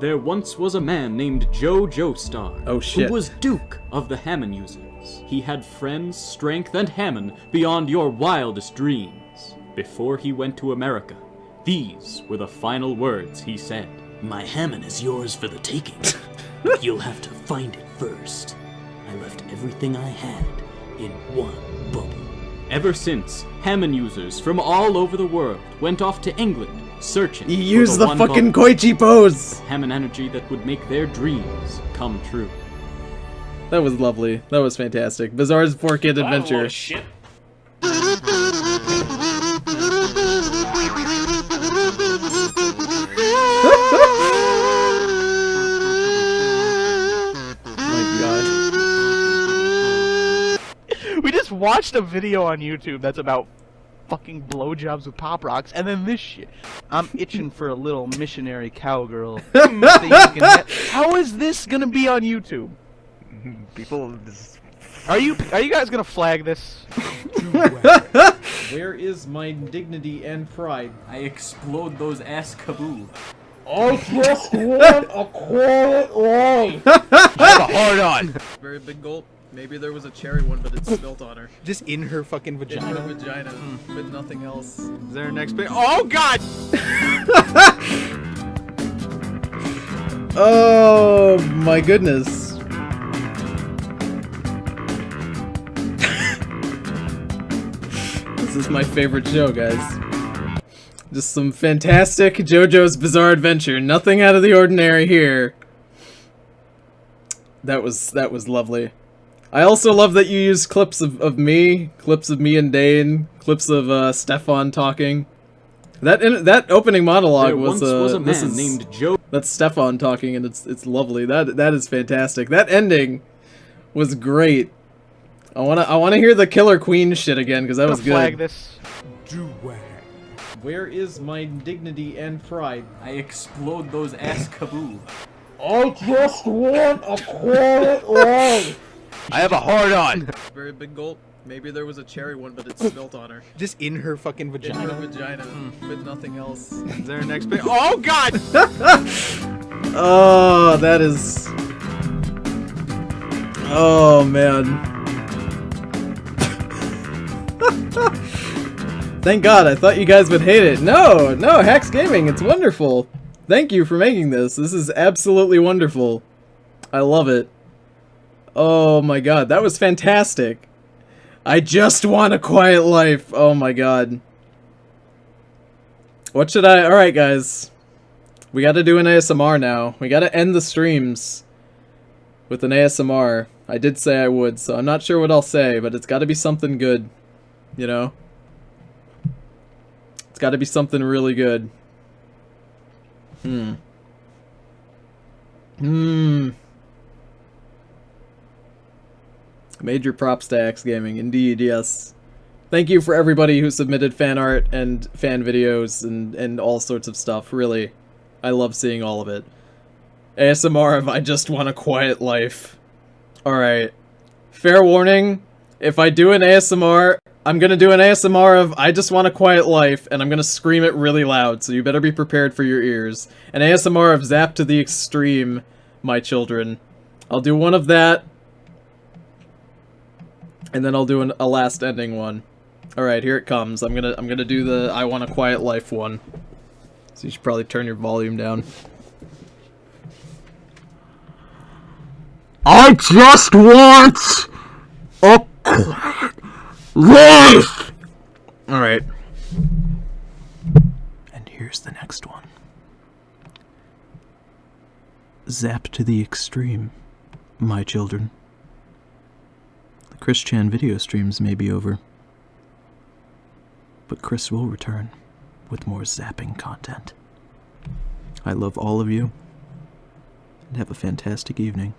There once was a man named Joe Joestar, oh, shit. who was Duke of the Hammond Users. He had friends, strength, and Hammond beyond your wildest dreams. Before he went to America, these were the final words he said. My Hammond is yours for the taking, but you'll have to find it first. I left everything I had in one bubble. Ever since, Hammond users from all over the world went off to England searching You for use the one fucking bubble. Koichi pose! Hammond energy that would make their dreams come true. That was lovely. That was fantastic. Bizarre's 4-Kid Adventure. Shit. We just watched a video on YouTube that's about fucking blowjobs with Pop Rocks, and then this shit. I'm itching for a little missionary cowgirl. How is this gonna be on YouTube? People. Are you guys gonna flag this? Where is my dignity and pride? I explode those ass kaboo. I just want a quiet life. Hold on. Very big gulp. Maybe there was a cherry one, but it spilt on her. Just in her fucking In vagina. her vagina, but nothing else. Is there a next bit? Oh god! Oh my goodness. This is my favorite show, guys. Just some fantastic JoJo's Bizarre Adventure. Nothing out of the ordinary here. That was lovely. I also love that you use clips of me and Dane, clips of Stefan talking. That opening monologue There once was a man named Joe. That's Stefan talking, and it's lovely. That is fantastic. That ending was great. I wanna hear the Killer Queen shit again because that was good. Flag this. Where is my dignity and pride? I explode those ass kaboo. I just want a quiet life. I have a hard on. Very big gulp. Maybe there was a cherry one, but it spilt on her. Just in her fucking In vagina. her vagina, but nothing else. Is there a next bit? Oh god! Oh, that is... Oh, man. Thank God, I thought you guys would hate it. No, Hacks Gaming, it's wonderful. Thank you for making this. This is absolutely wonderful. I love it. Oh my God, that was fantastic. I just want a quiet life. Oh my God. What should I... Alright, guys. We gotta do an ASMR now. We gotta end the streams with an ASMR. I did say I would, so I'm not sure what I'll say, but it's gotta be something good. You know? It's gotta be something really good. Major props to Axe Gaming, indeed, yes. Thank you for everybody who submitted fan art and fan videos and all sorts of stuff, really. I love seeing all of it. ASMR of I Just Want a Quiet Life. Alright. Fair warning, if I do an ASMR, I'm gonna do an ASMR of I Just Want a Quiet Life, and I'm gonna scream it really loud, so you better be prepared for your ears. An ASMR of Zap to the Extreme, my children. I'll do one of that, and then I'll do a last ending one. Alright, here it comes. I'm gonna do the I Want a Quiet Life one. So you should probably turn your volume down. I just want a quiet life! Alright. And here's the next one. Zap to the extreme, my children. The Chris Chan video streams may be over, but Chris will return. with more zapping content. I love all of you, and have a fantastic evening.